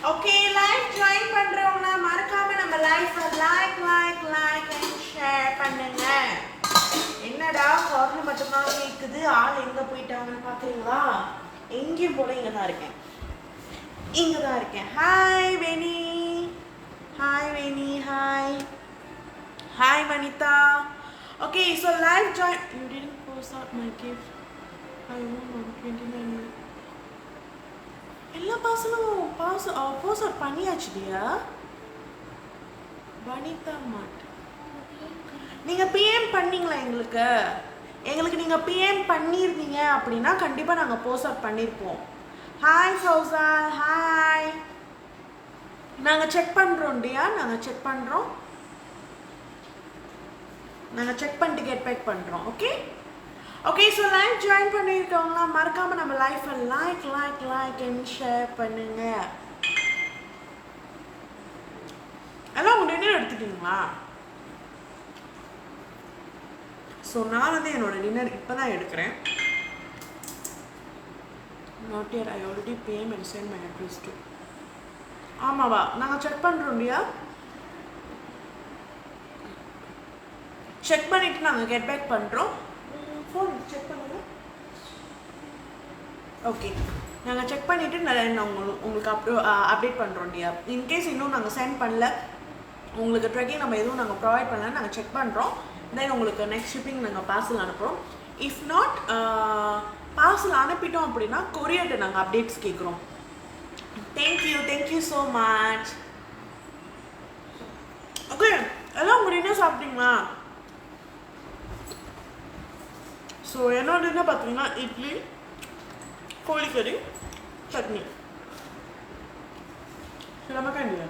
Okay live join பண்றவங்க மறக்காம நம்ம லைவ் லைக் அண்ட் ஷேர் பண்ணுங்க. என்னடா கார்னர் மட்டும் தான் கேக்குது, ஆள் எங்க போயிட்டாங்கன்னு பாக்குறீங்களா? எங்கேயும் போல இங்க தான் இருக்கேன். Hi Veni, hi Vanitha. Okay so live join. You didn't post out my gift. I want 29. எல்லா பார்சலும் போஸ்ட் அவுட் பண்ணியாச்சு டியா. வனிதா மாட் நீங்கள் பிஎம் பண்ணீங்களா? எங்களுக்கு நீங்கள் பிஎம் பண்ணியிருந்தீங்க அப்படின்னா கண்டிப்பாக நாங்கள் போஸ்ட் அவுட் பண்ணியிருப்போம். Hi Fousa, hi. நாங்கள் செக் பண்ணுறோம் டியா, நாங்கள் செக் பண்ணிட்டு கெட் பேக் பண்ணுறோம். ஓகே ஸோ லைவ் ஜாயின் பண்ணியிருக்கவங்களாம் மறக்காமல் நம்ம லைஃப்பை லைக் அண்ட் ஷேர் பண்ணுங்க. எல்லாம் உங்கள் டின்னர் எடுத்துட்டீங்களா? ஸோ நான் வந்து என்னோட டின்னர் இப்போ தான் எடுக்கிறேன். Not year, I already paid and sent my address to. ஆமாவா, நாங்கள் செக் பண்ணுறோம் இல்லையா? செக் பண்ணிவிட்டு நாங்கள் கெட் பேக் பண்ணுறோம். ஃபோன் செக் பண்ணுங்க. ஓகே, நாங்கள் செக் பண்ணிவிட்டு நான் உங்களுக்கு அப்டேட் பண்ணுறோம் இல்லையா? இன்கேஸ் இன்னும் நாங்கள் சென்ட் பண்ணல, உங்களுக்கு ட்ரெக்கிங் நம்ம எதுவும் நாங்கள் ப்ரொவைட் பண்ணல, நாங்கள் செக் பண்ணுறோம். தென் உங்களுக்கு நெக்ஸ்ட் ஷிப்பிங் நாங்கள் பார்சல் அனுப்புகிறோம். இஃப் நாட் பார்சல் அனுப்பிட்டோம் அப்படின்னா கொரியர்கிட்ட நாங்கள் அப்டேட்ஸ் கேட்குறோம். Thank you so much. ஓகே, எல்லாம் உங்கள் டின்னர் சாப்பிட்டீங்களா? ஸோ என்னோட டின்னர் பார்த்தீங்கன்னா இட்லி, கோழிக்கறி, chutney. நமக்காண்டியா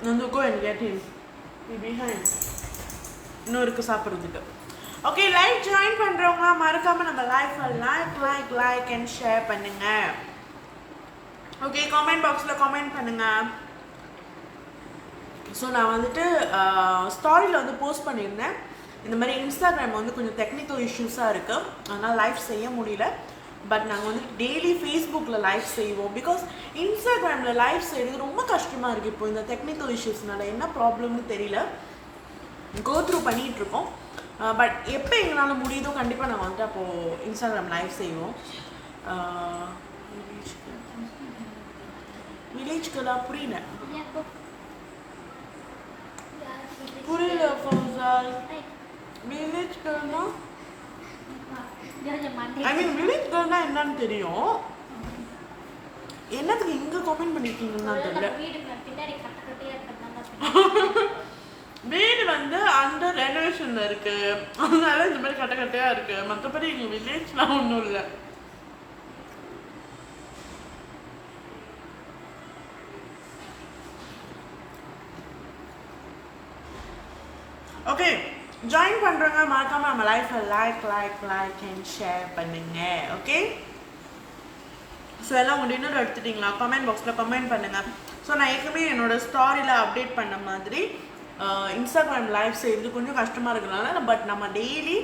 Nandu, go and get him. Be behind. இன்னும் இருக்குது சாப்பிட்றதுக்கு. ஓகே, லைவ் ஜாயின் பண்ணுறவங்க மறக்காமல் நம்ம லைஃப்பை லைக் அண்ட் ஷேர் பண்ணுங்க. ஓகே, காமெண்ட் பாக்ஸில் காமெண்ட் பண்ணுங்க. ஸோ நான் வந்துட்டு ஸ்டாரியில் வந்து போஸ்ட் பண்ணியிருந்தேன். இந்த மாதிரி இன்ஸ்டாகிராம் வந்து கொஞ்சம் டெக்னிக்கல் இஷ்யூஸாக இருக்குது, அதனால் லைவ் செய்ய முடியல. பட் நாங்கள் வந்து டெய்லி ஃபேஸ்புக்கில் லைவ் செய்வோம். பிகாஸ் இன்ஸ்டாகிராமில் லைவ் செய்கிறது ரொம்ப கஷ்டமாக இருக்குது. இப்போ இந்த டெக்னிக்கல் இஷ்யூஸ்னால என்ன ப்ராப்ளம்னு தெரியல, கோ த்ரூ பண்ணிகிட்ருக்கோம். பட் எப்போ எங்களால் முடியுதோ கண்டிப்பாக நாங்கள் வந்துட்டு அப்போது இன்ஸ்டாகிராம் லைவ் செய்வோம். வில்லேஜ்க்கெல்லாம் புரியல ஃபௌசால். வில்லேஜ்க்கெல்னா ஐ மீன் வில்லேஜ் கேர்ள்னா என்னன்னு தெரியும், என்னத்துக்கு இங்கே கமெண்ட் பண்ணிருக்கீங்கன்னா தெரியல. வீடு வந்து அண்டர் ரெனோவேஷன்ல இருக்கு, அதனால இந்த மாதிரி கட்டையா இருக்கு. மற்றபடி இங்கே வில்லேஜ்லாம் ஒன்றும் இல்லை. ஓகே, ஜாயின் பண்ணுறவங்க மறக்காமல் நம்ம லைஃப்பை லைக் அண்ட் ஷேர் பண்ணுங்க. ஓகே, ஸோ எல்லாம் உங்கள் டின்னர் எடுத்துட்டிங்களா? கமெண்ட் பாக்ஸில் கமெண்ட் பண்ணுங்கள். ஸோ நான் ஏற்கனவே என்னோடய ஸ்டாரியில் அப்டேட் பண்ண மாதிரி இன்ஸ்டாகிராம் லைவ் செய்கிறது கொஞ்சம் கஷ்டமாக இருக்கிறதுனால பட் நம்ம டெய்லி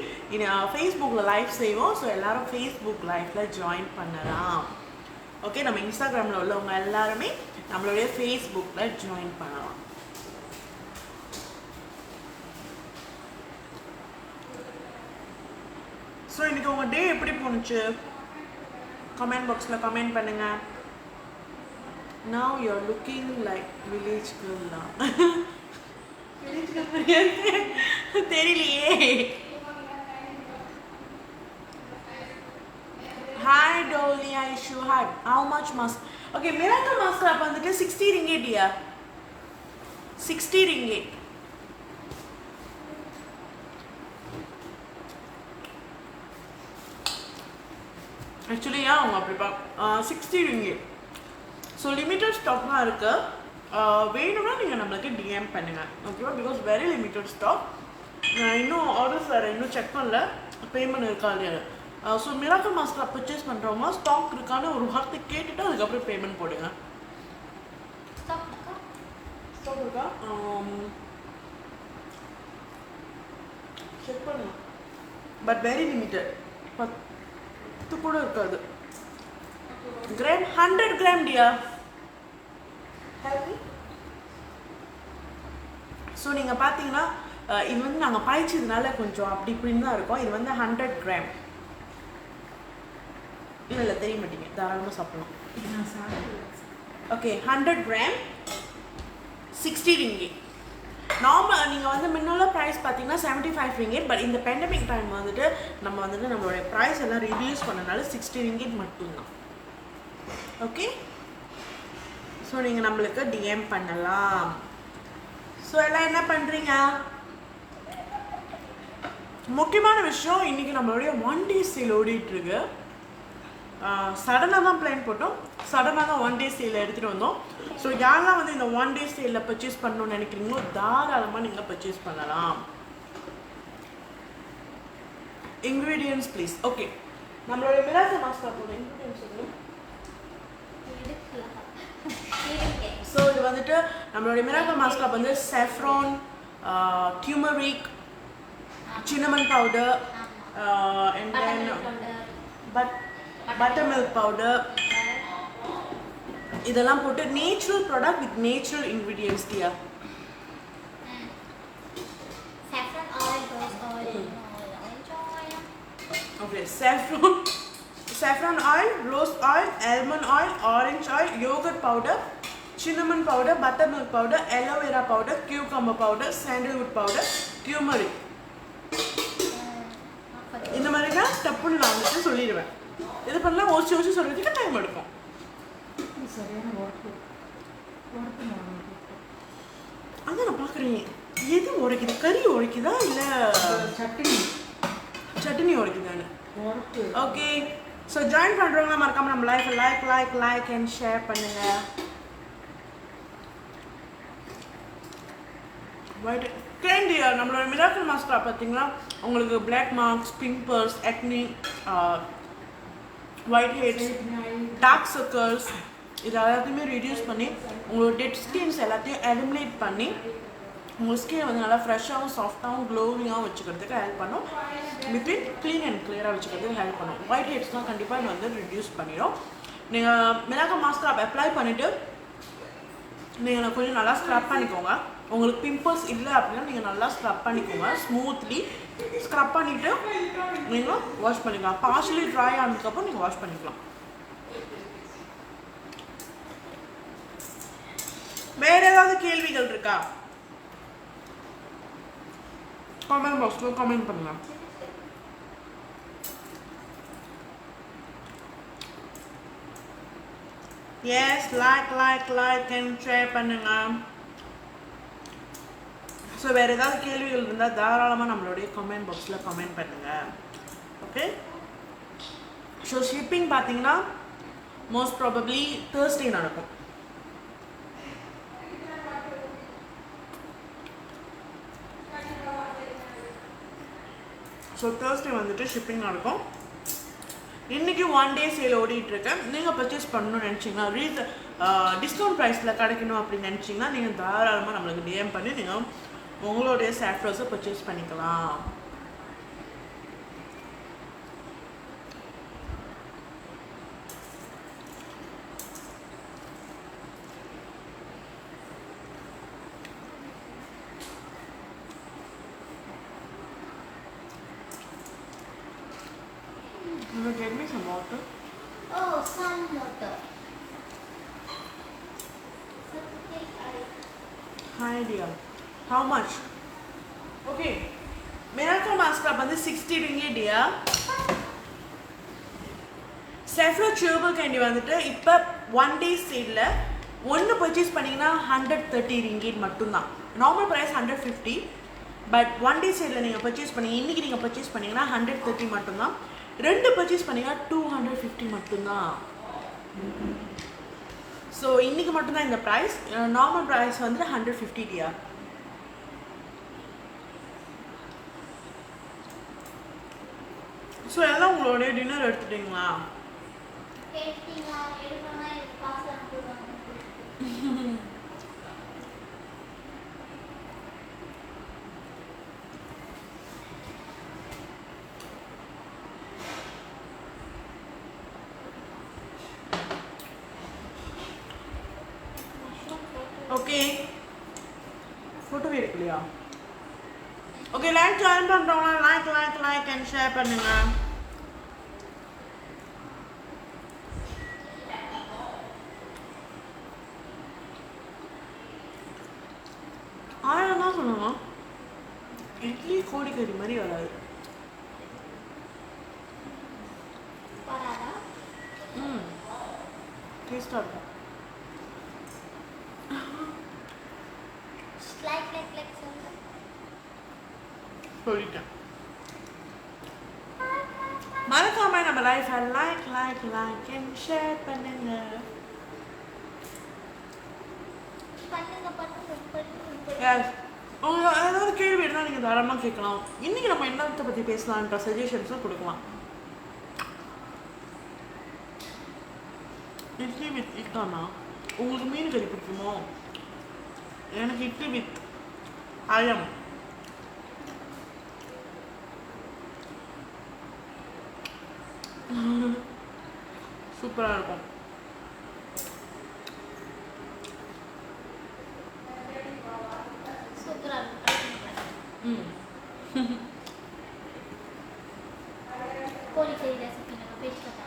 ஃபேஸ்புக்கில் லைவ் செய்வோம். ஸோ எல்லோரும் ஃபேஸ்புக் லைஃப்பில் ஜாயின் பண்ணலாம். ஓகே, நம்ம இன்ஸ்டாகிராமில் உள்ளவங்க எல்லாருமே நம்மளுடைய ஃபேஸ்புக்கில் ஜாயின் பண்ணலாம். ஸோ இன்றைக்கி உங்கள் டே எப்படி போணுச்சு? கமெண்ட் பாக்ஸில் கமெண்ட் பண்ணுங்கள். Now you're looking like village கேர்ள்லாம். வில்லேஜ் கேர்ள் தெரியலையே. ஹாய் டோலியா இஷ்யூ, hi. How much mask? Okay, miracle mask அப்போ வந்துட்டு 60 ringgit. 60 ringgit. ஆக்சுவலி ஏன் அவங்க அப்படி 60 ringgit. ஸோ லிமிட்டட் ஸ்டாக் தான் இருக்குது. வேணும்னா நீங்கள் நம்மளுக்கு டிஎம் பண்ணுங்கள். ஓகேவா? Because very limited stock. இன்னும் ஆர்டர்ஸ் வேறு இன்னும் செக் பண்ணல, பேமெண்ட் இருக்கா இல்லையா. ஸோ மிராக்கல் மாஸ்கில் பர்ச்சேஸ் பண்ணுறவங்க ஸ்டாக் இருக்கான்னு ஒரு வார்த்தை கேட்டுட்டு அதுக்கப்புறம் பேமெண்ட் போடுங்க. ஸ்டாக் இருக்கா செக் பண்ணுங்க, பட் வெரி லிமிட்டட். கூட இருக்காது. Gram 100 gram dear. ஸோ நீங்கள் பார்த்தீங்கன்னா இது வந்து நாங்கள் பாய்ச்சதுனால கொஞ்சம் அப்படி இப்படின்னு தான் இருக்கும். இது வந்து 100 கிராம். இல்லை தெரிய மாட்டீங்க, தாராளமாக சாப்பிடலாம். Okay, 100 gram 60 ringgit. நார்மல் நீங்கள் வந்து முன்னுள்ள ப்ரைஸ் பார்த்தீங்கன்னா 75 ringgit. பட் இந்த பேண்டமிக் டைம் வந்துட்டு நம்ம வந்துட்டு நம்மளுடைய ப்ரைஸ் எல்லாம் ரிடியூஸ் பண்ணனால 60 ringgit மட்டும்தான். ஓகே, ஸோ நீங்கள் நம்மளுக்கு டிஎம் பண்ணலாம். ஸோ எல்லாம் என்ன பண்ணுறீங்க? முக்கியமான விஷயம், இன்றைக்கி நம்மளுடைய 1 day சேல் ஓடிட்டுருக்கு. சடனாக தான் பிளான் போட்டோம், சடனாக தான் 1 day சேல் எடுத்துகிட்டு வந்தோம். ஸோ யாரெல்லாம் வந்து இந்த 1 day சேலில் பர்ச்சேஸ் பண்ணணும்னு நினைக்கிறீங்களோ தாராளமாக நீங்கள் பர்ச்சேஸ் பண்ணலாம். Ingredients please. ஓகே, நம்மளுடைய மிராக்கல் மாஸ்டர் போட இன்க்ரீடியன்ஸ் சொல்லுங்கள். ஸோ இது வந்துட்டு நம்மளுடைய மிராக்கல் மாஸ்டர் வந்து saffron, turmeric, cinnamon powder, and then buttermilk powder. இதெல்லாம் போட்டு natural product with natural ingredients dear. saffron oil, rose oil, orange oil. Okay, saffron oil, rose oil, almond oil, orange oil, yogurt powder, cinnamon powder, buttermilk powder, aloe vera powder, cucumber powder, sandalwood powder, turmeric. இந்த மாதிரி தான் ஸ்டெப்புன்னு நான் வந்துட்டு சொல்லிடுவேன். இது பண்ணலாம் ஓசி சொல்கிறதுக்கு time எடுக்கும். அதான் நான் பார்க்குறேன், எது உரைக்குது? கறி உரைக்குதா இல்லை சட்னி உரைக்குதான்னு? ஓகே, ஸோ ஜாயின் பண்ணுறவங்களா மறக்காம நம்ம லைக் அண்ட் ஷேர் பண்ணுங்க. ஒயிட் கேண்டி நம்மளோட மிராக்கல் மாஸ்டர் பார்த்தீங்கன்னா உங்களுக்கு பிளாக் மார்க்ஸ், பிம்பிள்ஸ், ஆக்னி, ஒயிட் ஹெட்ஸ், டார்க் சர்க்கிள்ஸ் இது எல்லாத்தையுமே ரிடியூஸ் பண்ணி உங்களோட டெட் ஸ்கின்ஸ் எல்லாத்தையும் எலிமினேட் பண்ணி உங்கள் ஸ்கின் வந்து நல்லா ஃப்ரெஷ்ஷாகவும் சாஃப்டாகவும் க்ளோவிங்காகவும் வச்சுக்கிறதுக்கு ஹெல்ப் பண்ணும். பிட்வீன் க்ளீன் அண்ட் கிளியராக வச்சுக்கிறதுக்கு ஹெல்ப் பண்ணும். ஒயிட் ஹெட்ஸ்லாம் கண்டிப்பாக இது வந்து ரிடியூஸ் பண்ணிடும். நீங்கள் மிராக்கல் மாஸ்டர் அப்ளை பண்ணிவிட்டு நீங்கள் கொஞ்சம் நல்லா ஸ்க்ரப் பண்ணிக்கோங்க. உங்களுக்கு பிம்பிள்ஸ் இல்லை அப்படின்னா நீங்கள் நல்லா ஸ்க்ரப் பண்ணிக்கோங்க. ஸ்மூத்லி ஸ்க்ரப் பண்ணிவிட்டு நீங்கள் வாஷ் பண்ணிக்கலாம். பார்ஷலி ட்ரை ஆனதுக்கப்புறம் நீங்கள் வாஷ் பண்ணிக்கலாம். வேறு ஏதாவது கேள்விகள் இருக்கா? கமெண்ட் பாக்ஸில் கமெண்ட் பண்ணலாம். எஸ், லைக் அண்ட் ஷேர் பண்ணுங்க. ஸோ வேறு ஏதாவது கேள்விகள் இருந்தால் தாராளமாக நம்மளுடைய கமெண்ட் பாக்ஸில் கமெண்ட் பண்ணுங்கள். ஓகே, ஸோ ஷிப்பிங் பார்த்தீங்கன்னா மோஸ்ட் ப்ராபப்ளி தேர்ஸ்டே நடக்கும். ஸோ தேர்ஸ்டே வந்துட்டு ஷிப்பிங் நடக்கும். இன்றைக்கி 1 day சேல் ஓடிட்டுருக்கேன். நீங்கள் பர்ச்சேஸ் பண்ணணும்னு நினச்சிங்கன்னா டிஸ்கவுண்ட் ப்ரைஸில் கிடைக்கணும் அப்படின்னு நினச்சிங்கன்னா நீங்கள் தாராளமாக நம்மளுக்கு டிஎம் பண்ணி நீங்கள் உங்களுடைய சாஃப்ட்வேர்ஸை பர்ச்சேஸ் பண்ணிக்கலாம். Get me some water. Oh, some water. Hi dear. How much? Okay. Miracle Master வந்து 60 ringgit dear. Saffron chewable candy வந்துட்டு இப்போ 1 day சேல்ல ஒன்று பர்ச்சேஸ் பண்ணிங்கன்னா 130 ringgit மட்டும்தான். Normal price 150. பட் 1 day சேலில் நீங்கள் பர்ச்சேஸ் பண்ணி இன்றைக்கி நீங்கள் பர்ச்சேஸ் பண்ணிங்கன்னா 130 மட்டும்தான். 2 பர்ச்சேஸ் பண்ணிங்கன்னா 250 மட்டும்தான். ஸோ இன்றைக்கி மட்டும்தான் இந்த ப்ரைஸ். நார்மல் ப்ரைஸ் வந்து 150 டியா. ஸோ எல்லாம் உங்களுடைய டின்னர் எடுத்துட்டிங்களா? அப்படியா? ஓகே, லைக் ஜாயின் பண்ணுறவங்க லைக் அண்ட் ஷேர் பண்ணுங்க. ஆயிரம் தான் சொல்லுங்க, இட்லி கோழிக்கறி மாதிரி வராது. வராதா? டேஸ்டாக இருக்கும். லைக் சொல்லுங்க. சொல்லிட்டேன். மறக்காம நம்ம லைஃபை லைக் அண்ட் ஷேர் பண்ணுங்க. எஸ், உங்களுக்கு ஏதாவது கேள்வி இருந்தால் நீங்கள் தாராளமாக கேட்கலாம். இன்றைக்கி நம்ம என்னத்தை பற்றி பேசலான்ற சஜஷன்ஸும் கொடுக்கலாம். இட்லி வித் இக்கானா, உங்களுக்கு மீன் கறி பிடிக்குமோ? எனக்கு இட்லி வித் ஆயம். சூப்பராக இருக்கும். கோழிக்கறி ரெசிபி நம்ம பேசிக்கலாம்.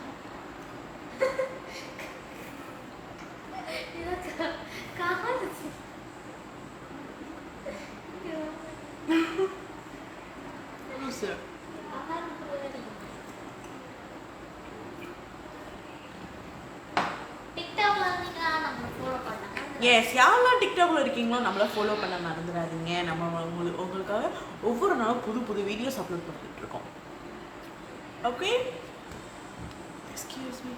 எஸ், யாரெல்லாம் டிக்டாக்ல இருக்கீங்களோ நம்மளை ஃபாலோ பண்ண மறந்துடாதீங்க. நம்ம உங்களுக்காக ஒவ்வொரு நாளும் புது வீடியோஸ் அப்லோட் பண்ணிட்டு இருக்கோம். Okay, excuse me.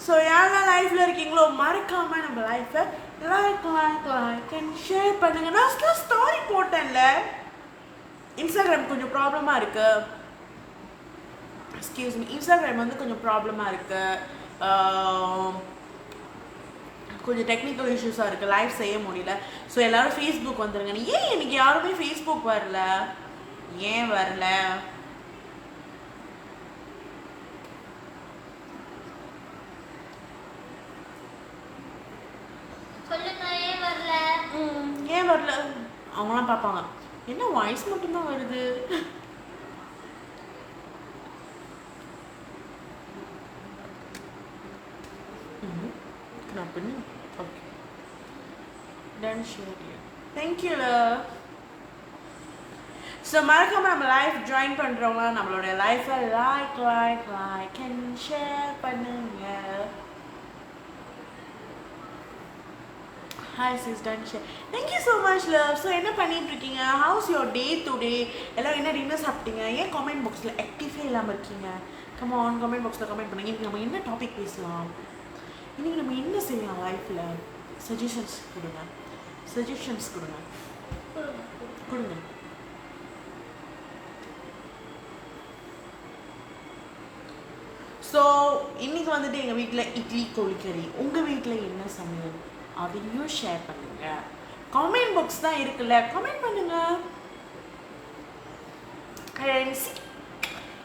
ஸோ யாரெல்லாம் லைஃப்பில் இருக்கீங்களோ மறக்காம நம்ம லைஃப்பை லைக் அண்ட் ஷேர் பண்ணுங்க. நான் ஸ்டோரி போட்டேன்ல, இன்ஸ்டாகிராம் கொஞ்சம் ப்ராப்ளமாக இருக்கு. எக்ஸ்கியூஸ் மீ, இன்ஸ்டாகிராம் வந்து கொஞ்சம் ப்ராப்ளமாக இருக்கு. கொஞ்சம் டெக்னிக்கல் இஷ்யூஸாக இருக்குது, லைவ் செய்ய முடியல. ஸோ எல்லோரும் ஃபேஸ்புக் வந்துருங்க. ஏன் எனக்கு யாருமே ஃபேஸ்புக் வரல? ஏன் வரல? ஏன் வரல? அவங்களாம் பார்ப்பாங்க, என்ன வாய்ஸ் மட்டும்தான் வருது. Okay, done share. Thank you. So மறக்காம நம்ம லைஃப் ஜாயின் பண்ணுறவங்க நம்மளோட லைஃப்பை லைக் அண்ட் ஷேர் பண்ணுங்க. Hi sis, done share. Thank you so much love. So என்ன பண்ணிட்டு இருக்கீங்க? How's your day today? எல்லாம் என்ன டின்னர் சாப்பிட்டீங்க? ஏன் கமெண்ட் பாக்ஸில் ஆக்டிவே இல்லாமல் இருக்கீங்க? கமெண்ட் பாக்ஸில் கமெண்ட் பண்ணுங்க. இன்றைக்கி நம்ம என்ன டாபிக் பேசலாம்? இன்றைக்கி நம்ம என்ன செய்யலாம் லைஃப்பில்? சஜஷன்ஸ் கொடுங்க. ஸோ இன்றைக்கி வந்துட்டு எங்கள் வீட்டில் இட்லி கோழிக்கறி. உங்கள் வீட்டில் என்ன சமையல்? அதையும் ஷேர் பண்ணுங்க. கமெண்ட் பாக்ஸ் தான் இருக்குல்ல, கமெண்ட் பண்ணுங்க.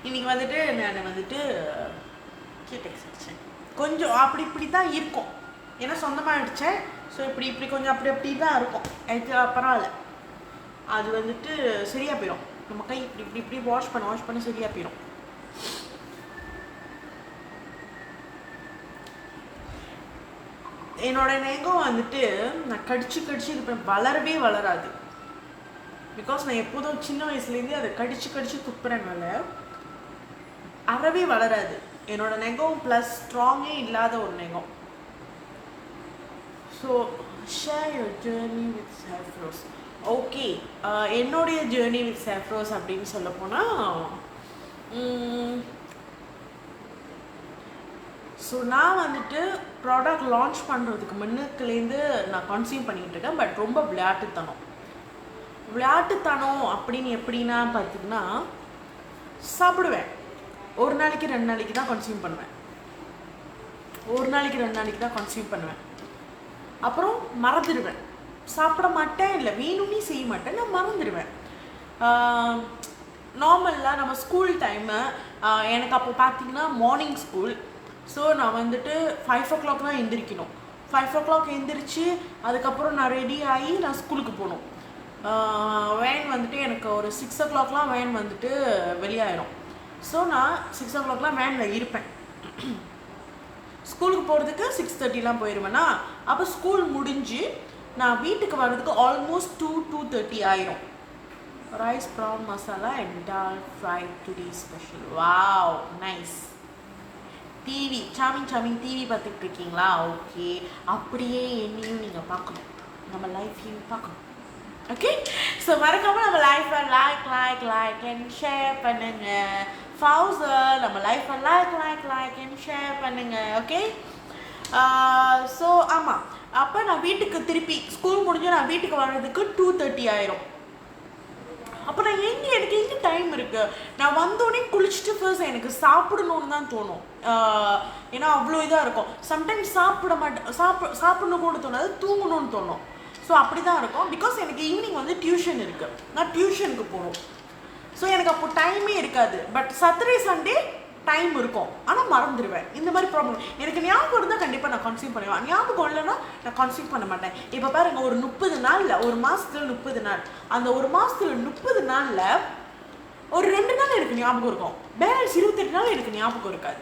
இன்னைக்கு வந்துட்டு நான் வந்துட்டு கியூடெக்ஸ் அடித்தேன். கொஞ்சம் இப்படி தான் இருக்கும், ஏன்னா சொந்தமாக அடித்தேன். ஸோ இப்படி கொஞ்சம் அப்படி தான் இருக்கும். அது பரவாயில்ல, அது வந்துட்டு சரியாக போயிடும். நம்ம கை இப்படி வாஷ் பண்ண சரியாக போயிடும். என்னோட நகம் வந்துட்டு நான் கடிச்சு இருப்பேன், வளராது. பிகாஸ் நான் எப்போதும் சின்ன வயசுலேருந்தே அதை கடிச்சு துப்புறனால அறவே வளராது. என்னோட நகம் ப்ளஸ் ஸ்ட்ராங்கே இல்லாத ஒரு நகம். So share your journey with Saffrose. Okay, என்னுடைய ஜேர்னி வித் சாஃப்ரோஸ் அப்படின்னு சொல்ல போனால், ஸோ நான் வந்துட்டு ப்ராடக்ட் லான்ச் பண்ணுறதுக்கு முன்னுக்குலேருந்து நான் கன்சியூம் பண்ணிகிட்டு இருக்கேன். பட் ரொம்ப விளையாட்டுத்தனம் அப்படின்னு எப்படின்னா பார்த்திங்கன்னா, சாப்பிடுவேன். ஒரு நாளைக்கு 2 நாளைக்கு தான் கன்சியூம் பண்ணுவேன். அப்புறம் மறந்துடுவேன். சாப்பிட மாட்டேன், இல்லை வேணும்னே செய்ய மாட்டேன், நான் மறந்துடுவேன். நார்மலாக நம்ம ஸ்கூல் டைமு, எனக்கு அப்போ பார்த்திங்கன்னா மார்னிங் ஸ்கூல். ஸோ நான் வந்துட்டு 5 o'clock தான் எந்திரிக்கணும். 5 o'clock எந்திரிச்சு அதுக்கப்புறம் நான் ரெடி ஆகி நான் ஸ்கூலுக்கு போகணும். வேன் வந்துட்டு எனக்கு ஒரு 6 o'clockலாம் வேன் வந்துட்டு வெளியாயிடும். ஸோ நான் 6 o'clockலாம் வேனில் இருப்பேன். ஸ்கூலுக்கு போகிறதுக்கு 6:30லாம் போயிடுவேன்னா, அப்போ ஸ்கூல் முடிஞ்சு நான் வீட்டுக்கு வர்றதுக்கு ஆல்மோஸ்ட் 2:30 ஆயிரும். Rice prawn masala and dal fry today special. Wow, nice. TV சாமிங் டிவி பார்த்துட்டு இருக்கீங்களா? ஓகே, அப்படியே என்னையும் நீங்கள் பார்க்கணும், நம்ம லைஃப்பையும் பார்க்கணும். ஓகே, ஸோ மறக்காமல் நம்ம லைஃப்பை லைக் அண்ட் ஷேர் பண்ணுங்க. ஃபவுசர் நம்ம லைஃப்பை லைக் அண்ட் ஷேர் பண்ணுங்க. ஓகே, ஸோ ஆமாம், அப்போ நான் வீட்டுக்கு திருப்பி ஸ்கூல் முடிஞ்சு நான் வீட்டுக்கு வர்றதுக்கு 2:30 ஆயிரும். அப்போ நான் எனக்கு எங்கே டைம் இருக்குது? நான் வந்தோடனே குளிச்சுட்டு ஃபர்ஸ்ட் எனக்கு சாப்பிடணுன்னு தான் தோணும். ஏன்னா அவ்வளோ இதாக இருக்கும். சம்டைம்ஸ் சாப்பிடணும் கூட தோணாது, தூங்கணும்னு தோணும். ஸோ அப்படி தான் இருக்கும். பிகாஸ் எனக்கு ஈவினிங் வந்து டியூஷன் இருக்குது, நான் டியூஷனுக்கு போகணும். ஸோ எனக்கு அப்போ டைமே இருக்காது. பட் சாட்டர்டே சண்டே டைம் இருக்கும், ஆனால் மறந்துடுவேன். இந்த மாதிரி ப்ராப்ளம் எனக்கு ஞாபகம் இருந்தால் கண்டிப்பாக நான் கன்சியூம் பண்ணுவேன். ஞாபகம் இல்லைன்னா நான் கன்சியூம் பண்ண மாட்டேன். இப்போ பாருங்கள், ஒரு 30 நாளில், ஒரு மாதத்தில் 30 நாள், அந்த ஒரு மாதத்தில் 30 நாளில் ஒரு 2 நாள் எனக்கு ஞாபகம் இருக்கும், பேலன்ஸ் 28 நாள் எனக்கு ஞாபகம் இருக்காது.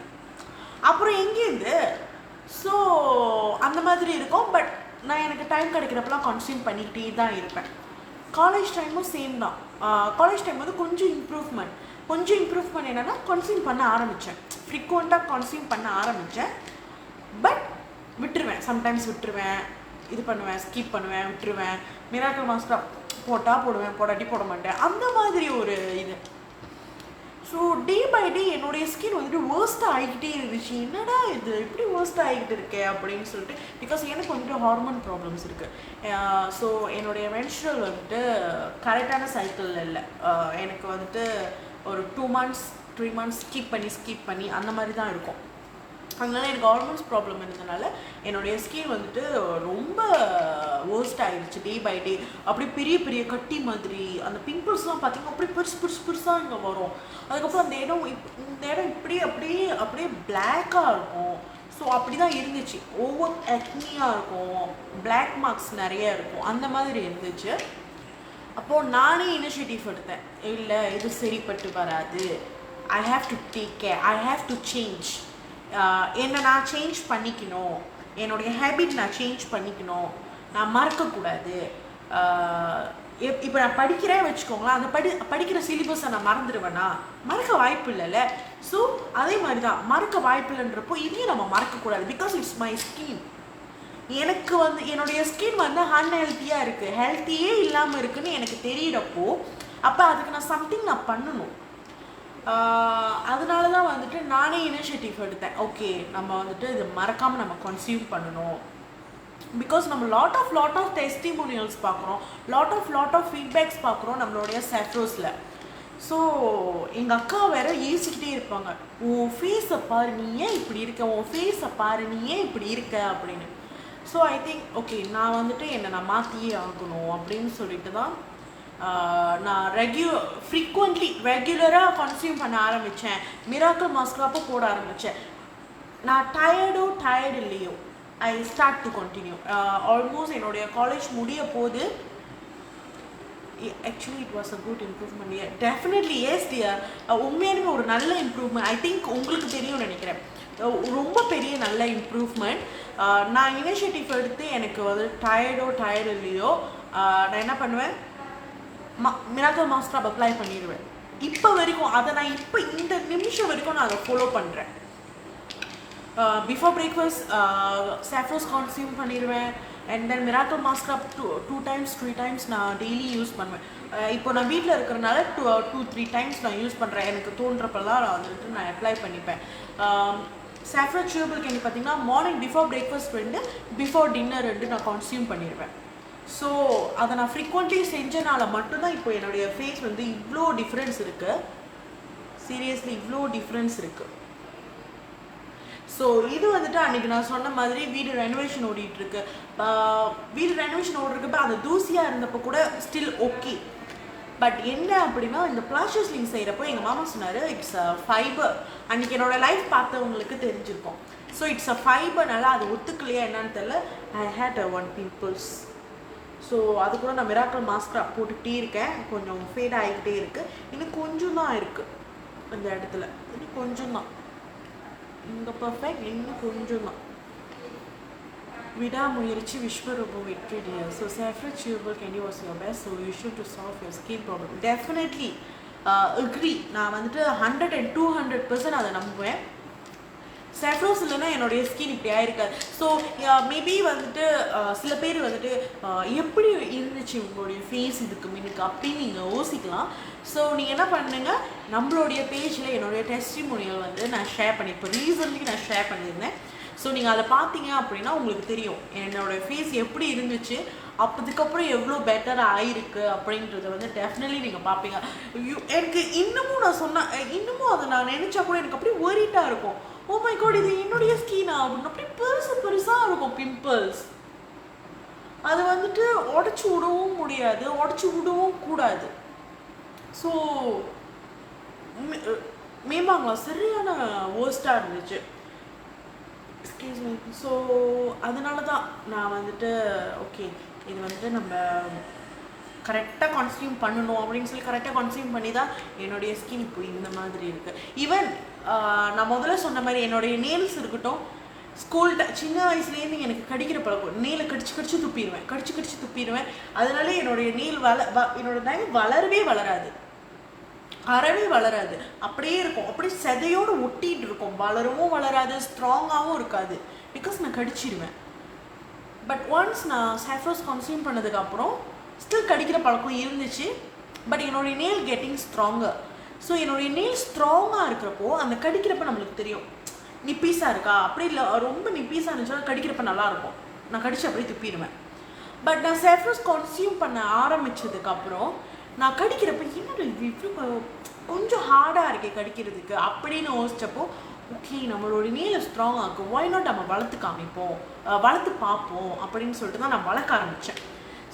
அப்புறம் எங்கேருந்து? ஸோ அந்த மாதிரி இருக்கும். பட் நான் எனக்கு டைம் கிடைக்கிறப்பெல்லாம் கன்சியூம் பண்ணிக்கிட்டே தான் இருப்பேன். காலேஜ் டைமும் சேம் தான். காலேஜ் டைம் வந்து கொஞ்சம் இம்ப்ரூவ்மெண்ட் என்னென்னா, கன்சியூம் பண்ண ஆரம்பித்தேன், ஃப்ரீக்வெண்ட்டாக கன்சியூம் பண்ண ஆரம்பித்தேன். பட் விட்டுருவேன், சம்டைம்ஸ் விட்டுருவேன், இது பண்ணுவேன், ஸ்கிப் பண்ணுவேன், விட்டுருவேன். மிராக்கிள் மாஸ்டர் போட்டால் போடுவேன், போடாட்டி போட மாட்டேன், அந்த மாதிரி ஒரு இது. ஸோ டே பை டே என்னுடைய ஸ்கின் வந்துட்டு வேர்ஸ்ட்டாக ஆகிக்கிட்டே இருந்துச்சு. என்னடா இது இப்படி வேர்ஸ்ட்டாக ஆகிக்கிட்டு இருக்கே அப்படின்னு சொல்லிட்டு. பிகாஸ் எனக்கு வந்துட்டு ஹார்மோன் ப்ராப்ளம்ஸ் இருக்குது. ஸோ என்னுடைய மென்ஸ்ட்ரல் வந்துட்டு கரெக்டான சைக்கிள் இல்லை. எனக்கு வந்துட்டு ஒரு 2 months 3 months ஸ்கிப் பண்ணி அந்த மாதிரி தான் இருக்கும். அதனால எனக்கு ஹார்மோன்ஸ் ப்ராப்ளம் இருந்ததுனால என்னுடைய ஸ்கின் வந்துட்டு ரொம்ப வேர்ஸ்ட் ஆகிடுச்சு. டே பை டே அப்படி பெரிய பெரிய கட்டி மாதிரி, அந்த பிம்பிள்ஸ்லாம் பார்த்திங்கன்னா அப்படி பெருசாக இங்கே வரும். அதுக்கப்புறம் இந்த இடம் அப்படியே பிளாக்காக இருக்கும். ஸோ அப்படி தான் இருந்துச்சு. ஓவர் ஆக்னியாக இருக்கும், பிளாக் மார்க்ஸ் நிறைய இருக்கும், அந்த மாதிரி இருந்துச்சு. அப்போது நானே இனிஷியேட்டிவ் எடுத்தேன், இல்லை இது சரிப்பட்டு வராது, I have to take care, I have to change. என்னை நான் சேஞ்ச் பண்ணிக்கணும், என்னுடைய ஹேபிட் நான் சேஞ்ச் பண்ணிக்கணும், நான் மறக்கக்கூடாது. இப்போ நான் படிக்கிறேன் வச்சுக்கோங்களேன், அந்த படிக்கிற சிலிபஸை நான் மறந்துடுவேன்னா? மறக்க வாய்ப்பு இல்லைல்ல. ஸோ அதே மாதிரி தான், மறக்க வாய்ப்பு இல்லைன்றப்போ இதையும் நம்ம மறக்கக்கூடாது. Because it's my skin. எனக்கு வந்து என்னுடைய ஸ்கின் வந்து அன்ஹெல்த்தியாக இருக்குது, ஹெல்த்தியே இல்லாமல் இருக்குதுன்னு எனக்கு தெரியிறப்போ, அப்போ அதுக்கு நான் சம்திங் நான் பண்ணணும். அதனால தான் வந்துட்டு நானே இனிஷியேட்டிவ் எடுத்தேன். ஓகே, நம்ம வந்துட்டு இது மறக்காமல் நம்ம கன்சியூம் பண்ணணும். பிகாஸ் நம்ம லாட் ஆஃப் டெஸ்டிமோனியல்ஸ் பார்க்குறோம், லாட் ஆஃப் ஃபீட்பேக்ஸ் பார்க்குறோம் நம்மளுடைய செஃப்ரோஸில். ஸோ எங்கள் அக்கா வேற யோசிக்கிட்டே இருப்பாங்க, உன் ஃபேஸை பாரு நீ ஏன் இப்படி இருக்க, உன் ஃபேஸை பாரு நீ ஏன் இப்படி இருக்க அப்படின்னு. ஸோ ஐ திங்க் ஓகே, நான் வந்துட்டு என்னை நான் மாற்றியே ஆகணும் அப்படின்னு சொல்லிட்டு தான் நான் ரெகுலராக கன்சியூம் பண்ண ஆரம்பித்தேன். மிராக்கிள் மாஸ்க்ராப்போ போட ஆரம்பித்தேன். நான் டயர்டு இல்லையோ, I start to continue. Almost என்னுடைய காலேஜ் முடிய போது. Actually it was a good improvement. Definitely yes dear, உண்மையாலுமே ஒரு நல்ல இம்ப்ரூவ்மெண்ட். ஐ திங்க் உங்களுக்கு தெரியும்னு நினைக்கிறேன், ரொம்ப பெரிய நல்ல இம்ப்ரூவ்மெண்ட். நான் இனிஷியேட்டிவ் எடுத்து எனக்கு வந்து டயர்டு இல்லையோ, நான் என்ன பண்ணுவேன், மிராக்கிள் மாஸ்க்ராப் அப்ளை பண்ணிடுவேன். இப்போ வரைக்கும் அதை நான் இந்த நிமிஷம் வரைக்கும் நான் அதை ஃபாலோ பண்ணுறேன். பிஃபோர் பிரேக்ஃபாஸ்ட் சாஃப்ரோஸ் கன்சியூம் பண்ணிடுவேன். அண்ட் தென் மிராக்கிள் மாஸ்க்ராப் 2 times 3 times நான் டெய்லி யூஸ் பண்ணுவேன். இப்போ நான் வீட்டில் இருக்கிறனால 2-3 times நான் யூஸ் பண்ணுறேன். எனக்கு தோன்றப்பெல்லாம் நான் வந்துட்டு நான் அப்ளை பண்ணிப்பேன். சாஃப்ரோஸ் சியூபிள் கேண்டி பார்த்திங்கன்னா morning before breakfast 2, before dinner 2 நான் கன்சியூம் பண்ணிடுவேன். ஸோ அதை நான் ஃப்ரீக்வெண்ட்லி செஞ்சனால மட்டும்தான் இப்போ என்னுடைய ஃபேஸ் வந்து இவ்வளோ டிஃப்ரென்ஸ் இருக்குது. சீரியஸ்லி இவ்வளோ டிஃப்ரென்ஸ் இருக்குது. ஸோ இது வந்துட்டு அன்றைக்கி நான் சொன்ன மாதிரி வீடு ரெனோவேஷன் ஓடிட்டுருக்கு. வீடு ரெனோவேஷன் ஓடுறப்ப அந்த தூசியாக இருந்தப்போ கூட ஸ்டில் ஓகே. பட் என்ன அப்படின்னா, இந்த பிளாஸ்டர் ஸ்லிங் செய்கிறப்போ எங்கள் மாமா சொன்னார், இட்ஸ் அ ஃபைபர். அன்றைக்கி என்னோடய லைஃப் பார்த்தவங்களுக்கு தெரிஞ்சிருக்கும். ஸோ இட்ஸ் அ ஃபைபர்னால அது ஒத்துக்கலையா என்னன்னு தெரியல, ஐ ஹேட் 1 pimples. ஸோ அது கூட நான் மிராக்கல் மாஸ்க் போட்டுக்கிட்டே இருக்கேன். கொஞ்சம் ஃபேட் ஆகிக்கிட்டே இருக்குது. இன்னும் கொஞ்சம் தான் இருக்குது இந்த இடத்துல, இன்னும் கொஞ்சம் தான். இங்கே பர்ஃபெக்ட், இன்னும் கொஞ்சம் தான். விடாமுயற்சி விஸ்வரூபம் வெற்றி dear. So Saffron Chewable Candy was your best solution to solve your skin problem. Definitely agree. நான் வந்துட்டு 100 and 200% அதை நம்புவேன். Saffron இல்லைன்னா என்னுடைய ஸ்கின் இப்படி ஆயிருக்காது. ஸோ மேபி வந்துட்டு சில பேர் வந்துட்டு எப்படி இருந்துச்சு உங்களுடைய ஃபேஸ் இதுக்கு முன்னுக்கு அப்படின்னு நீங்கள் யோசிக்கலாம். ஸோ நீங்கள் என்ன பண்ணுங்க, நம்மளுடைய பேஜில் என்னுடைய டெஸ்டிமோனியல் வந்து நான் ஷேர் பண்ணியிருப்பேன். ரீசன்ட்லி நான் ஷேர் பண்ணியிருந்தேன். ஸோ நீங்கள் அதை பார்த்தீங்க அப்படின்னா உங்களுக்கு தெரியும் என்னோடய ஃபேஸ் எப்படி இருந்துச்சு, அப்போதுக்கப்புறம் எவ்வளோ பெட்டராக ஆயிருக்கு அப்படின்றத வந்து டெஃபினெட்லி நீங்கள் பார்ப்பீங்க. எனக்கு இன்னமும் நான் சொன்னேன், இன்னமும் அதை நான் நினச்சா கூட எனக்கு அப்படியே ஒரிட்டாக இருக்கும். ஓ மை காட், இது என்னுடைய ஸ்கின்னா அப்படின்னு அப்படியே பெருசாக இருக்கும் பிம்பிள்ஸ். அது வந்துட்டு உடச்சி விடவும் முடியாது, உடச்சி விடவும் கூடாது. ஸோ மேமாங்களா சரியான வேர்ஸ்ட்டாக இருந்துச்சு. Excuse me. ஸோ அதனால தான் நான் வந்துட்டு ஓகே இது வந்துட்டு நம்ம கரெக்டாக கன்சியூம் பண்ணணும் அப்படின்னு சொல்லி கரெக்டாக கன்சியூம் பண்ணி தான் என்னுடைய ஸ்கின் இப்போ இந்த மாதிரி இருக்குது. ஈவன் நான் முதல்ல சொன்ன மாதிரி என்னுடைய நேல்ஸ் இருக்கட்டும், சின்ன வயசுலேருந்து எனக்கு கடிக்கிற பழக்கம். நெயிலை கடிச்சு துப்பிடுவேன். அதனால என்னுடைய நெயில் என்னோட நெயில் வளரவே வளராது, அறவே வளராது, அப்படியே இருக்கும். அப்படியே செதையோடு ஒட்டிகிட்டு இருக்கும். வளரவும் வளராது, ஸ்ட்ராங்காகவும் இருக்காது. பிகாஸ் நான் கடிச்சிடுவேன். பட் ஒன்ஸ் நான் Saffron கன்சியூம் பண்ணதுக்கப்புறம் ஸ்டில் கடிக்கிற பழக்கம் இருந்துச்சு. பட் என்னுடைய நெயில் கெட்டிங் ஸ்ட்ராங்கர். ஸோ என்னுடைய நெயில் ஸ்ட்ராங்காக இருக்கிறப்போ அந்த கடிக்கிறப்ப நம்மளுக்கு தெரியும் நிப்பீஸாக இருக்கா. அப்படி இல்லை ரொம்ப நிப்பீஸாக இருந்துச்சுன்னா கடிக்கிறப்ப நல்லாயிருக்கும். நான் கடிச்சு அப்படியே துப்பிடுவேன். பட் நான் Saffron கன்சியூம் பண்ண ஆரம்பித்ததுக்கப்புறம் நான் கடிக்கிறப்ப என்னோட இவ்வளோ கொஞ்சம் ஹார்டாக இருக்கே கடிக்கிறதுக்கு அப்படின்னு யோசிச்சப்போ ஓகே நம்மளோட நெயில் ஸ்ட்ராங் ஆகும், ஒய் நாட் நம்ம வளர்த்து காமிப்போம், வளர்த்து பார்ப்போம் அப்படின்னு சொல்லிட்டு தான் நான் வளர்க்க ஆரம்பித்தேன்.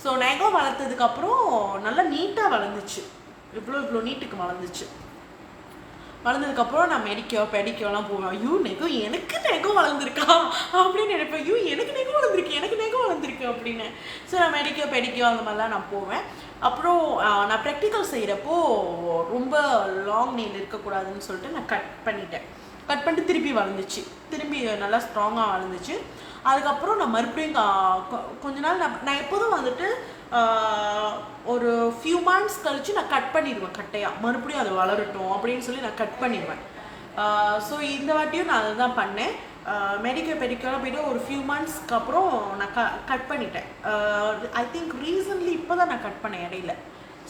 ஸோ நெகம் வளர்த்ததுக்கப்புறம் நல்லா நீட்டாக வளர்ந்துச்சு. இவ்வளோ நீட்டுக்கு வளர்ந்ததுக்கப்புறம் நான் பெடிக்கோலாம் போவேன். ஐயோ நெகம் எனக்கு நெகம் வளர்ந்துருக்கா அப்படின்னு நினைப்பேன். ஐயோ எனக்கு நெகம் வளர்ந்துருக்கு அப்படின்னு. ஸோ நான் பெடிக்கோ அந்த மாதிரிலாம் நான் போவேன். அப்புறம் நான் ப்ராக்டிக்கல் செய்கிறப்போ ரொம்ப லாங் நெயில் இருக்கக்கூடாதுன்னு சொல்லிட்டு நான் கட் பண்ணிட்டு திரும்பி நல்லா ஸ்ட்ராங்காக வளர்ந்துச்சு. அதுக்கப்புறம் நான் மறுபடியும் கொஞ்ச நாள் நான் எப்போதும் வந்துட்டு ஒரு ஃபியூ மந்த்ஸ் கழித்து நான் கட் பண்ணிடுவேன் கட்டையாக. மறுபடியும் அது வளரட்டும் அப்படின்னு சொல்லி நான் கட் பண்ணிடுவேன். ஸோ இந்த வாட்டியும் நான் அதை தான் பண்ணேன். பெடிக்கோலாம் போய்ட்டு ஒரு ஃபியூ மந்த்ஸ்க்கு அப்புறம் நான் கட் பண்ணிட்டேன். ஐ திங்க் ரீசன்ட்லி இப்போ தான் நான் கட் பண்ணேன் இடையில.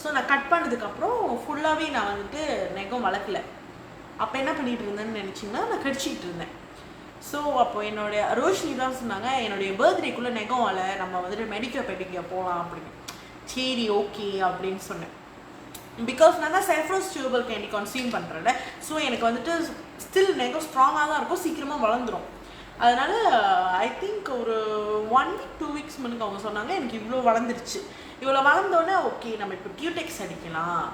ஸோ நான் கட் பண்ணதுக்கப்புறம் ஃபுல்லாகவே நான் வந்துட்டு நெகம் வளர்க்கல. அப்போ என்ன பண்ணிகிட்டு இருந்தேன்னு நினச்சிங்கன்னா நான் கடிச்சிக்கிட்டு இருந்தேன். ஸோ அப்போது என்னுடைய ரோஷினி தான் சொன்னாங்க என்னுடைய பர்த்டேக்குள்ளே நெகம் நம்ம வந்துட்டு பெடிக்கோ போகலாம் அப்படின்னு. சரி ஓகே அப்படின்னு சொன்னேன். பிகாஸ் நான் தான் Saffron Chewable Candy கன்சியூம் பண்ணுறேன். ஸோ எனக்கு வந்துட்டு ஸ்டில் நெகம் ஸ்ட்ராங்காக தான் இருக்கும், சீக்கிரமாக வளர்ந்துடும். அதனால் ஐ திங்க் ஒரு 1 week 2 weeks முன்னுக்கு அவங்க சொன்னாங்க எனக்கு இவ்வளோ வளர்ந்துருச்சு. இவ்வளோ வளர்ந்தோடனே ஓகே நம்ம இப்போ கியூடெக்ஸ் அடிக்கலாம்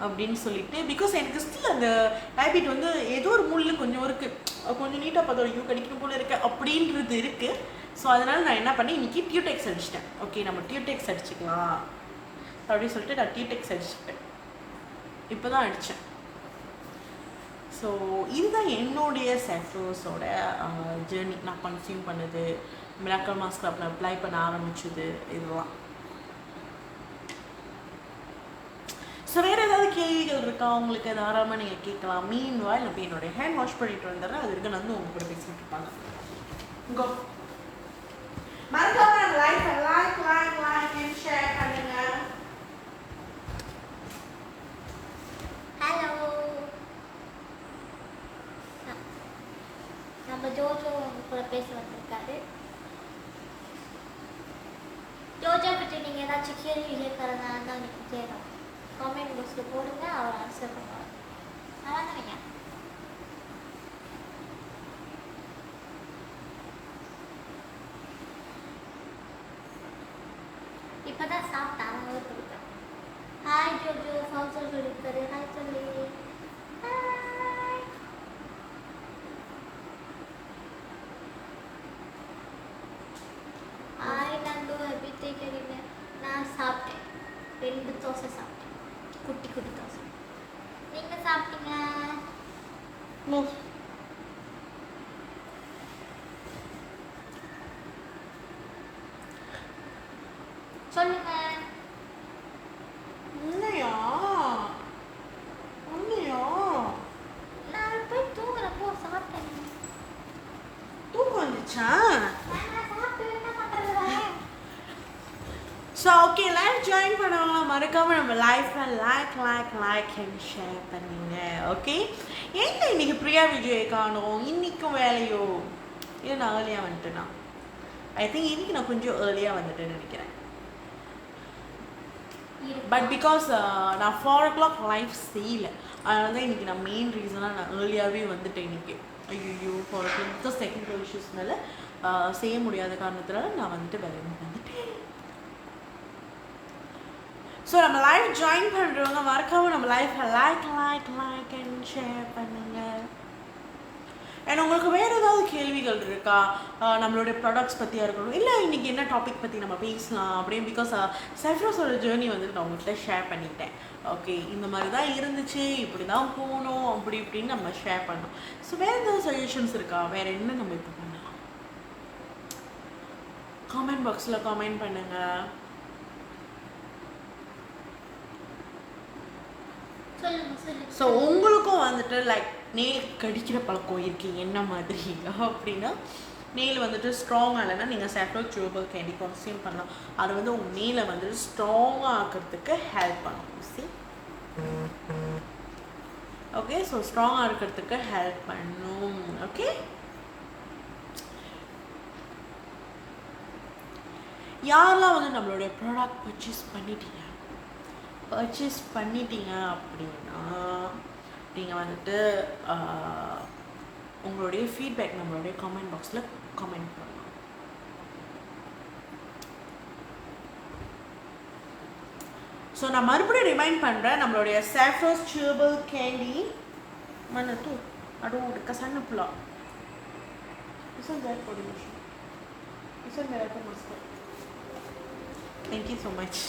அப்படின்னு சொல்லிட்டு. பிகாஸ் எனக்கு ஸ்டில் அந்த ஹேபிட் வந்து ஏதோ ஒரு மூலையில் கொஞ்சம் இருக்குது, கொஞ்சம் நீட்டாக பார்த்தா ஐயோ கடிக்கணும் போல இருக்கு அப்படின்றது இருக்குது. ஸோ அதனால் நான் என்ன பண்ணேன், இன்றைக்கி டியூடெக்ஸ் அடிச்சிட்டேன். ஓகே நம்ம டியூடெக்ஸ் அடிச்சிக்கலாம் அப்படின்னு சொல்லிட்டு நான் டியூடெக்ஸ் அடிச்சுட்டேன். இப்போ தான் அடித்தேன். ஸோ இதுதான் என்னுடைய Saffronஸோட ஜேர்னி. நான் கன்சியூம் பண்ணது, மிராக்கல் மாஸ்க் நான் அப்ளை பண்ண ஆரம்பிச்சது இதெல்லாம். ஸோ வேறு ஏதாவது கேள்விகள் இருக்கா உங்களுக்கு? தாராளமாக நீங்கள் கேட்கலாம். மீன்வாயில் நான் போய் என்னுடைய ஹேண்ட் வாஷ் பண்ணிட்டு வந்துடுறேன். அது இருக்கு வந்து உங்க கூட பேசிட்டு இருப்பாங்க. இங்கோ மறக்காம லைக் அண்ட் ஷேர் பண்ணுங்க. ஹலோ, நம்ம ஜோஜோ கூட பேச வந்திருக்காரு. ஜோஜோ பற்றி நீங்கள் ஏதாச்சும் கேள்வி கேட்கறதுனால தான் எனக்கு கேட்கலாம். காமெண்ட் பாக்ஸில் போடுங்க, அவர் ஆன்சர் பண்ணுவார். அதான் நினைங்க. இப்போ தான் சாப்பிட்டேன், அவங்க கொடுத்தேன். ஹாய் ஜோஜோ, ஃபவுசல் சொல்லியிருக்காரு. ஹாய் சொல்லி. ஹாய் நண்டு, எப்படி கேட்குறீங்க? நான் தோசை சாப்பிட்டேன், குட்டி குட்டி தோசை. நீங்க சாப்பிட்டீங்க? சொல்லுங்க. இல்லையா இல்லையா நான் போய் தூங்குறப்போ சாப்பிட்டேன். தூக்கம் வந்துச்சா? நான் சாப்பிட்டு என்ன பண்றது? ஸோ ஓகே, லைவ் ஜாயின் பண்ணவங்க மறக்காம நம்ம லைஃப்பை லைக் அண்ட் ஷேர் பண்ணுங்க. ஓகே, எங்க இன்னைக்கு பிரியா விஜயை காணோம்? இன்னைக்கும் வேலையோ? இல்லை நான் ஏர்லியாக வந்துட்டேனா? ஐ திங்க் இன்னைக்கு நான் கொஞ்சம் ஏர்லியாக வந்துட்டேன்னு நினைக்கிறேன். பட் பிகாஸ் நான் 4 o'clock லைஃப் செய்யல, அதனால தான் இன்றைக்கி நான் மெயின் ரீசனாக நான் ஏர்லியாகவே வந்துட்டேன் இன்றைக்கி. ஐயோ 4 o'clock டெக்னிக்கல் இஷ்யூஸ்னால செய்ய முடியாத காரணத்தினால நான் வந்துட்டு வேலையை வந்துட்டேன். ஸோ நம்ம லைவ் ஜாயின் பண்ணுறவங்க மறக்காமல் நம்ம லைஃப்பை லைக் அண்ட் ஷேர் பண்ணுங்கள். அண்ட் உங்களுக்கு வேறு ஏதாவது கேள்விகள் இருக்கா? நம்மளுடைய ப்ராடக்ட்ஸ் பற்றியாக இருக்கணும், இல்லை இன்றைக்கி என்ன டாபிக் பற்றி நம்ம பேசலாம் அப்படின்னு. பிகாஸ் செஃப்ரோஸோட ஜேர்னி வந்துட்டு நான் உங்கள்கிட்ட ஷேர் பண்ணிட்டேன். ஓகே, இந்த மாதிரி தான் இருந்துச்சு, இப்படி தான் போகணும், அப்படி இப்படின்னு நம்ம ஷேர் பண்ணோம். ஸோ வேறு ஏதாவது சஜஷன்ஸ் இருக்கா? வேறு என்ன நம்ம இப்போ பண்ணலாம்? காமெண்ட் பாக்ஸில் காமெண்ட் பண்ணுங்கள். ஸோ உங்களுக்கும் வந்துட்டு லைக் நெயில் கடிக்கிற பழக்கம் இருக்கு என்ன மாதிரி அப்படின்னா, நெயில் வந்துட்டு ஸ்ட்ராங்காக இல்லைன்னா நீங்கள் செஃப்ரோ சியூபல் கேண்டி கன்சியூம் பண்ணலாம். அது வந்து உங்கள் நெயிலை வந்துட்டு ஸ்ட்ராங்காக ஆக்கிறதுக்கு ஹெல்ப் பண்ணும். சி ஓகே, ஸோ ஸ்ட்ராங்காக இருக்கிறதுக்கு ஹெல்ப் பண்ணும். ஓகே, யாரெல்லாம் வந்து நம்மளுடைய ப்ராடக்ட் பர்ச்சேஸ் பண்ணிட்டீங்க அப்படின்னா நீங்கள் வந்துட்டு உங்களுடைய ஃபீட்பேக் நம்மளுடைய கமெண்ட் பாக்ஸில் கமெண்ட் பண்ணலாம். ஸோ நான் மறுபடியும் ரிமைண்ட் பண்ணுறேன், நம்மளுடைய செஃப்ரோஸ் சியூபல் கேண்டி மனத்து அடோடு கசன்னு புலா தேங்க்யூ ஸோ மச்.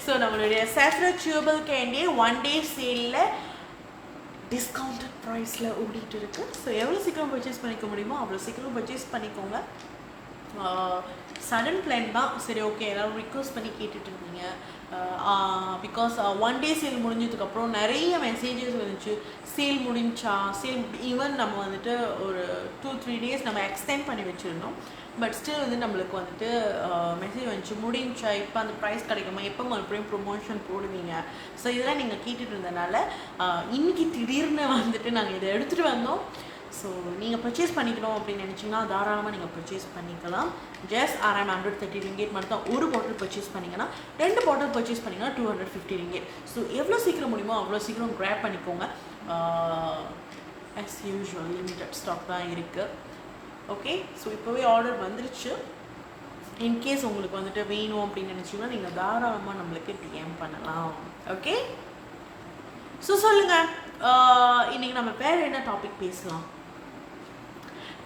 ஸோ நம்மளுடைய செஃப்ரோ சியூபல் கேண்டி 1 day சேலில் டிஸ்கவுண்டட் ப்ரைஸில் ஓடிட்டு இருக்கு. ஸோ எவ்வளோ சீக்கிரம் பர்ச்சேஸ் பண்ணிக்க முடியுமோ அவ்வளோ சீக்கிரம் பர்ச்சேஸ் பண்ணிக்கோங்க. சடன் பிளான் தான். சரி ஓகே, எல்லோரும் ரிக்வஸ்ட் பண்ணி கேட்டுட்டு இருந்தீங்க. பிகாஸ் 1 day சேல் முடிஞ்சதுக்கப்புறம் நிறைய மெசேஜஸ் வந்துச்சு, சேல் முடிஞ்சா ஈவன் நம்ம வந்துட்டு ஒரு 2-3 days நம்ம எக்ஸ்டெண்ட் பண்ணி வச்சுருந்தோம். பட் ஸ்டில் வந்து நம்மளுக்கு வந்துட்டு மெசேஜ் வந்துச்சு, முடிஞ்சா இப்போ அந்த ப்ரைஸ் கிடைக்குமா, எப்போ மறுபடியும் ப்ரொமோஷன் போடுவீங்க. ஸோ இதெல்லாம் நீங்கள் கேட்டுட்டு இருந்தனால இன்றைக்கி திடீர்னு வந்துட்டு நாங்கள் இதை எடுத்துகிட்டு வந்தோம். ஸோ நீங்கள் பர்ச்சேஸ் பண்ணிக்கணும் அப்படின்னு நினச்சிங்கன்னா தாராளமாக நீங்கள் பர்ச்சேஸ் பண்ணிக்கலாம். ஜஸ்ட் அரௌண்ட் 130 ringgit மட்டும் தான். ஒரு பாட்டில் பர்ச்சேஸ் பண்ணிங்கன்னா, 2 பாட்டில் பர்ச்சேஸ் பண்ணிங்கன்னா 250 ringgit. ஸோ எவ்வளோ சீக்கிரம் முடியுமோ அவ்வளோ சீக்கிரம் கிராப் பண்ணிக்கோங்க. as usual லிமிட்டட் ஸ்டாக் தான் இருக்குது. ஓகே, ஸோ இப்போவே ஆர்டர் வந்துருச்சு. இன்கேஸ் உங்களுக்கு வந்துட்டு வேணும் அப்படின்னு நினச்சிங்கன்னா நீங்கள் தாராளமாக நம்மளுக்கு டிஎம் பண்ணலாம். ஓகே, ஸோ சொல்லுங்கள், இன்றைக்கி நம்ம வேறு என்ன டாபிக் பேசலாம்?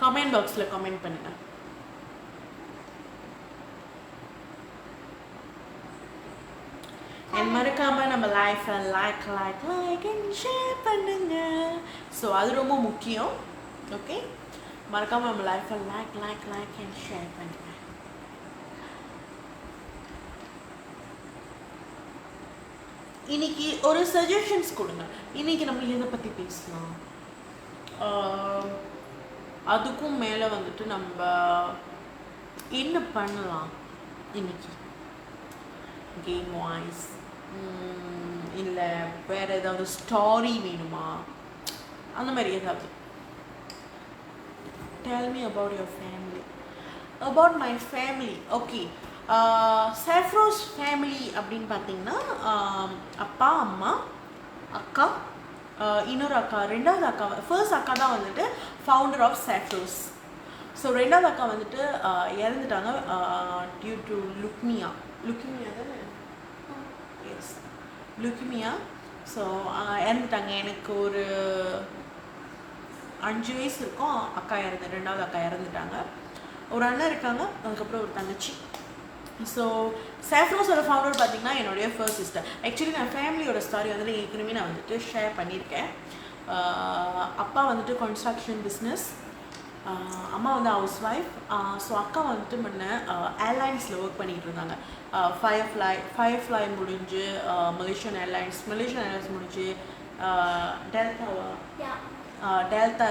கமெண்ட் பாக்ஸில் கமெண்ட் பண்ணுங்கள். அண்ட் மறக்காமல் நம்ம லைஃப்பை லைக் அண்ட் ஷேர் பண்ணுங்க. ஸோ அது ரொம்ப முக்கியம். ஓகே, மறக்காமல் நம்ம லைஃப்பை லைக் அண்ட் ஷேர் பண்ணுங்க. இன்னைக்கு ஒரு சஜஷன்ஸ் கொடுங்க. இன்னைக்கு நம்ம எதை பற்றி பேசலாம்? அதுக்கும் மேலே வந்துட்டு நம்ம என்ன பண்ணலாம் இன்னைக்கு? கேம் வாய்ஸ் இல்லை வேறு ஏதாவது ஸ்டாரி வேணுமா? அந்த மாதிரி ஏதாவது. Tell me about your family. About my family. Okay. Saffrose family அப்படின்னு பார்த்தீங்கன்னா அப்பா, அம்மா, அக்கா, இன்னொரு அக்கா, ரெண்டாவது அக்கா, ஃபர்ஸ்ட் அக்கா தான் வந்துட்டு ஃபவுண்டர் ஆஃப் செஃப்ரோஸ். ஸோ ரெண்டாவது அக்கா வந்துட்டு இறந்துட்டாங்க டியூ டு லுக்மியா தானே? எஸ், லுக்மியா. ஸோ இறந்துட்டாங்க. எனக்கு ஒரு 5 வயசு இருக்கும். ரெண்டாவது அக்கா இறந்துட்டாங்க. ஒரு அண்ணன் இருக்காங்க, அதுக்கப்புறம் ஒரு தங்கச்சி. ஸோ சாஃப்ரோஸோட ஃபவுண்டர் பார்த்தீங்கன்னா என்னுடைய ஃபர்ஸ்ட் சிஸ்டர். ஆக்சுவலி நான் ஃபேமிலியோட ஸ்டாரி வந்துட்டு ஏற்கனவே நான் வந்துட்டு ஷேர் பண்ணியிருக்கேன். அப்பா வந்துட்டு கன்ஸ்ட்ரக்ஷன் பிஸ்னஸ், அம்மா வந்து ஹவுஸ் ஒய்ஃப். ஸோ அக்கா வந்துட்டு முன்ன ஏர்லைன்ஸில் ஒர்க் பண்ணிகிட்டு இருந்தாங்க. ஃபயர்ஃப்ளை முடிஞ்சு மலேசியன் ஏர்லைன்ஸ் முடிஞ்சு டெல்டா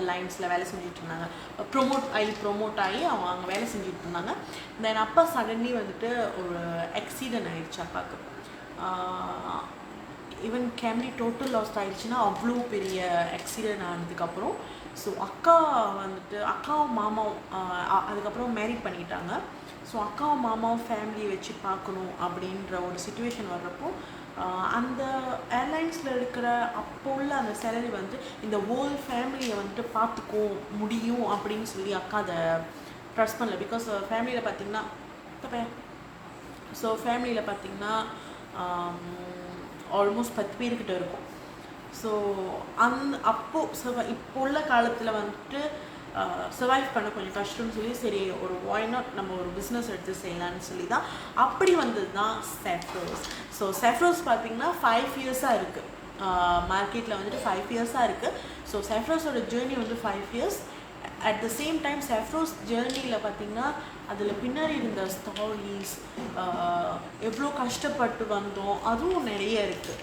லைன்ஸில் வேலை செஞ்சுட்டு இருந்தாங்க. ப்ரொமோட் ஆகி அவங்க அங்கே வேலை செஞ்சுட்டு இருந்தாங்க. தென் அப்பா சடன்லி வந்துட்டு ஒரு ஆக்சிடென்ட் ஆகிடுச்சு அப்பாவுக்கு. ஈவன் கேம்ரி டோட்டல் லாஸ் ஆகிடுச்சுன்னா அவ்வளோ பெரிய ஆக்சிடென்ட் ஆனதுக்கப்புறம் ஸோ அக்கா வந்துட்டு அக்காவும் மாமாவும் அதுக்கப்புறம் மேரிட் பண்ணிட்டாங்க. ஸோ அக்காவும் மாமாவும் ஃபேமிலியை வச்சு பார்க்கணும் அப்படின்ற ஒரு சுச்சுவேஷன் வர்றப்போ அந்த ஏர்லைன்ஸில் இருக்கிற அப்போ உள்ள அந்த சேலரி வந்து இந்த ஹோல் ஃபேமிலியை வந்துட்டு பார்த்துக்கோ முடியும் அப்படின்னு சொல்லி அக்கா அதை ட்ரஸ்ட் பண்ணல. பிகாஸ் ஃபேமிலியில் பார்த்திங்கன்னா ஃபேமிலியில் பார்த்திங்கன்னா ஆல்மோஸ்ட் 10 பேர்கிட்ட இருக்கும். ஸோ அப்போது இப்போ உள்ள காலத்தில் வந்துட்டு சர்வைவ் பண்ண கொஞ்சம் கஷ்டம்னு சொல்லி சரி ஒரு வாய் நாட் நம்ம ஒரு பிஸ்னஸ் எடுத்து செய்யலான்னு சொல்லி தான் அப்படி வந்தது தான் சாஃப்ரோஸ். ஸோ சாஃப்ரோஸ் பார்த்திங்கன்னா 5 இயர்ஸாக இருக்குது மார்க்கெட்டில் வந்துட்டு 5 இயர்ஸாக இருக்குது. ஸோ சாஃப்ரோஸோட ஜேர்னி வந்து 5 years. At the same time Saffrose ஜேர்னியில் பார்த்திங்கன்னா அதில் பின்னாடி இருந்த ஸ்டாரிஸ் எவ்வளோ கஷ்டப்பட்டு வந்தோம் அதுவும் நிறைய இருக்குது.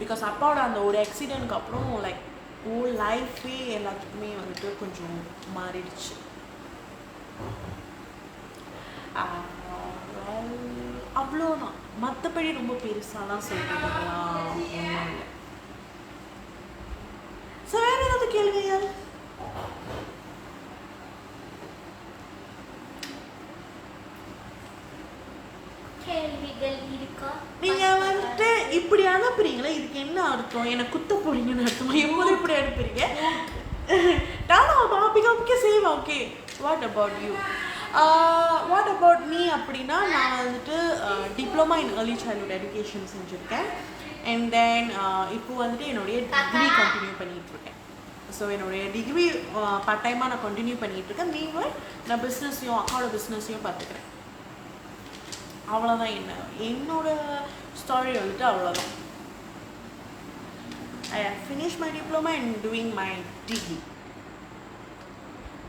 பிகாஸ் அப்பாவோட அந்த ஒரு ஆக்சிடென்ட்க்கு அப்புறம் லைக் ஹோல் லைஃபே எல்லாத்துக்குமே வந்துட்டு கொஞ்சம் மாறிடுச்சு. அவ்வளோதான், மற்றபடி ரொம்ப பெருசாலாம் சொல்லிட்டுலாம் ஒன்றும் இல்லை. ஸோ வேறு ஏதாவது கேள்விகள்? நீங்க வந்துட்டு இப்படி அனுப்புறீங்களா, இதுக்கு என்ன அர்த்தம்? எனக்கு குத்த போறீங்கன்னு அர்த்தமா? எப்போது இப்படி அனுப்புறீங்க? Okay, what about you? What about me அப்படின்னா நான் வந்துட்டு diploma in early childhood education செஞ்சுருக்கேன். அண்ட் தென் இப்போ வந்துட்டு என்னுடைய டிகிரி கண்டினியூ பண்ணிகிட்ருக்கேன். ஸோ என்னுடைய டிகிரி பார்ட் டைமாக நான் கண்டினியூ பண்ணிகிட்ருக்கேன். மீன்வைல் நான் பிஸ்னஸையும் அக்காவோட பிஸ்னஸையும் பார்த்துக்கிறேன். அவ்வளோதான் என்னோட ஸ்டாரி வந்துட்டு அவ்வளோதான். I have finish my diploma and doing my degree.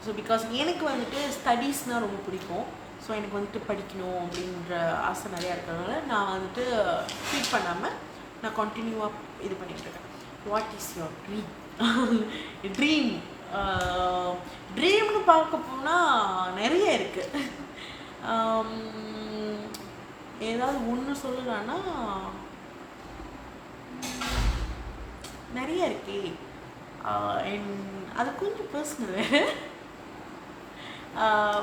So because எனக்கு வந்துட்டு ஸ்டடீஸ்னால் ரொம்ப பிடிக்கும். ஸோ எனக்கு வந்துட்டு படிக்கணும் அப்படின்ற ஆசை நிறையா இருக்கிறதுனால நான் வந்துட்டு ஃபீட் பண்ணாமல் நான் கண்டினியூவாக இது பண்ணிகிட்ருக்கேன். What is your dream? ட்ரீம்னு பார்க்க போனால் நிறைய இருக்குது. ஏதாவது ஒன்று சொல்லலான்னா நிறைய இருக்கே. அது கொஞ்சம் பர்சனல்.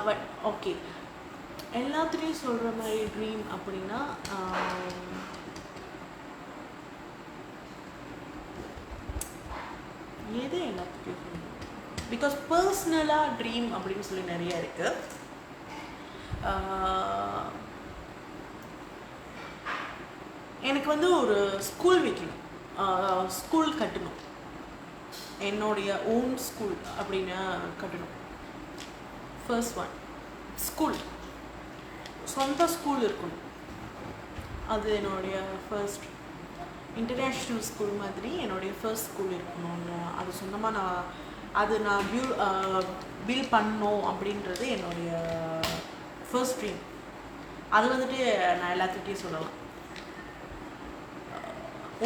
பட் ஓகே, எல்லாத்துலேயும் சொல்கிற மாதிரி ட்ரீம் அப்படின்னா எது எல்லாத்துலேயும் சொல்லணும். பிகாஸ் பர்சனலாக ட்ரீம் அப்படின்னு சொல்லி நிறைய இருக்குது. எனக்கு வந்து ஒரு ஸ்கூல் வைக்கணும், ஸ்கூல் கட்டணும், என்னுடைய ஓன் ஸ்கூல் அப்படின்னு கட்டணும். ஃபர்ஸ்ட் ஒன் ஸ்கூல், சொந்த ஸ்கூல் இருக்கணும். அது என்னுடைய ஃபர்ஸ்ட் இன்டர்நேஷ்னல் ஸ்கூல் மாதிரி என்னுடைய ஃபர்ஸ்ட் ஸ்கூல் இருக்கணும்னு, அது சொந்தமாக நான் பில் பண்ணணும் அப்படின்றது என்னுடைய ஃபர்ஸ்ட் ட்ரீம். அது வந்துட்டு நான் எல்லாத்துக்கிட்டையும் சொல்லலாம்.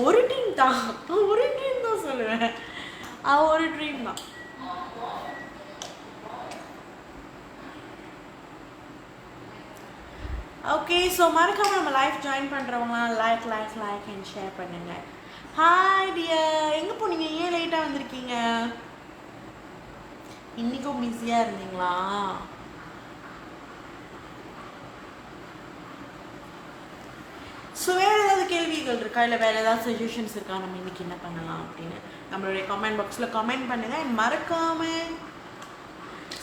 ஒரு ட்ரீம் தான் சொல்லுவேன். ஒரு ட்ரீம் தான். ஓகே, ஸோ மறக்காம நம்ம லைஃப் ஜாயின் பண்ணுறவங்களாம் லைக் அண்ட் ஷேர் பண்ணுங்க. ஹாய் டியர், எங்கே போனீங்க? ஏன் லேட்டாக வந்திருக்கீங்க? இன்னைக்கும் பிஸியாக இருந்தீங்களா? ஸோ வேறு ஏதாவது கேள்விகள் இருக்கா, இல்லை வேறு ஏதாவது சஜஷன்ஸ் இருக்கா, நம்ம இன்றைக்கி என்ன பண்ணலாம் அப்படின்னு நம்மளுடைய கமெண்ட் பாக்ஸில் கமெண்ட் பண்ணுங்கள். அண்ட் மறக்காமல்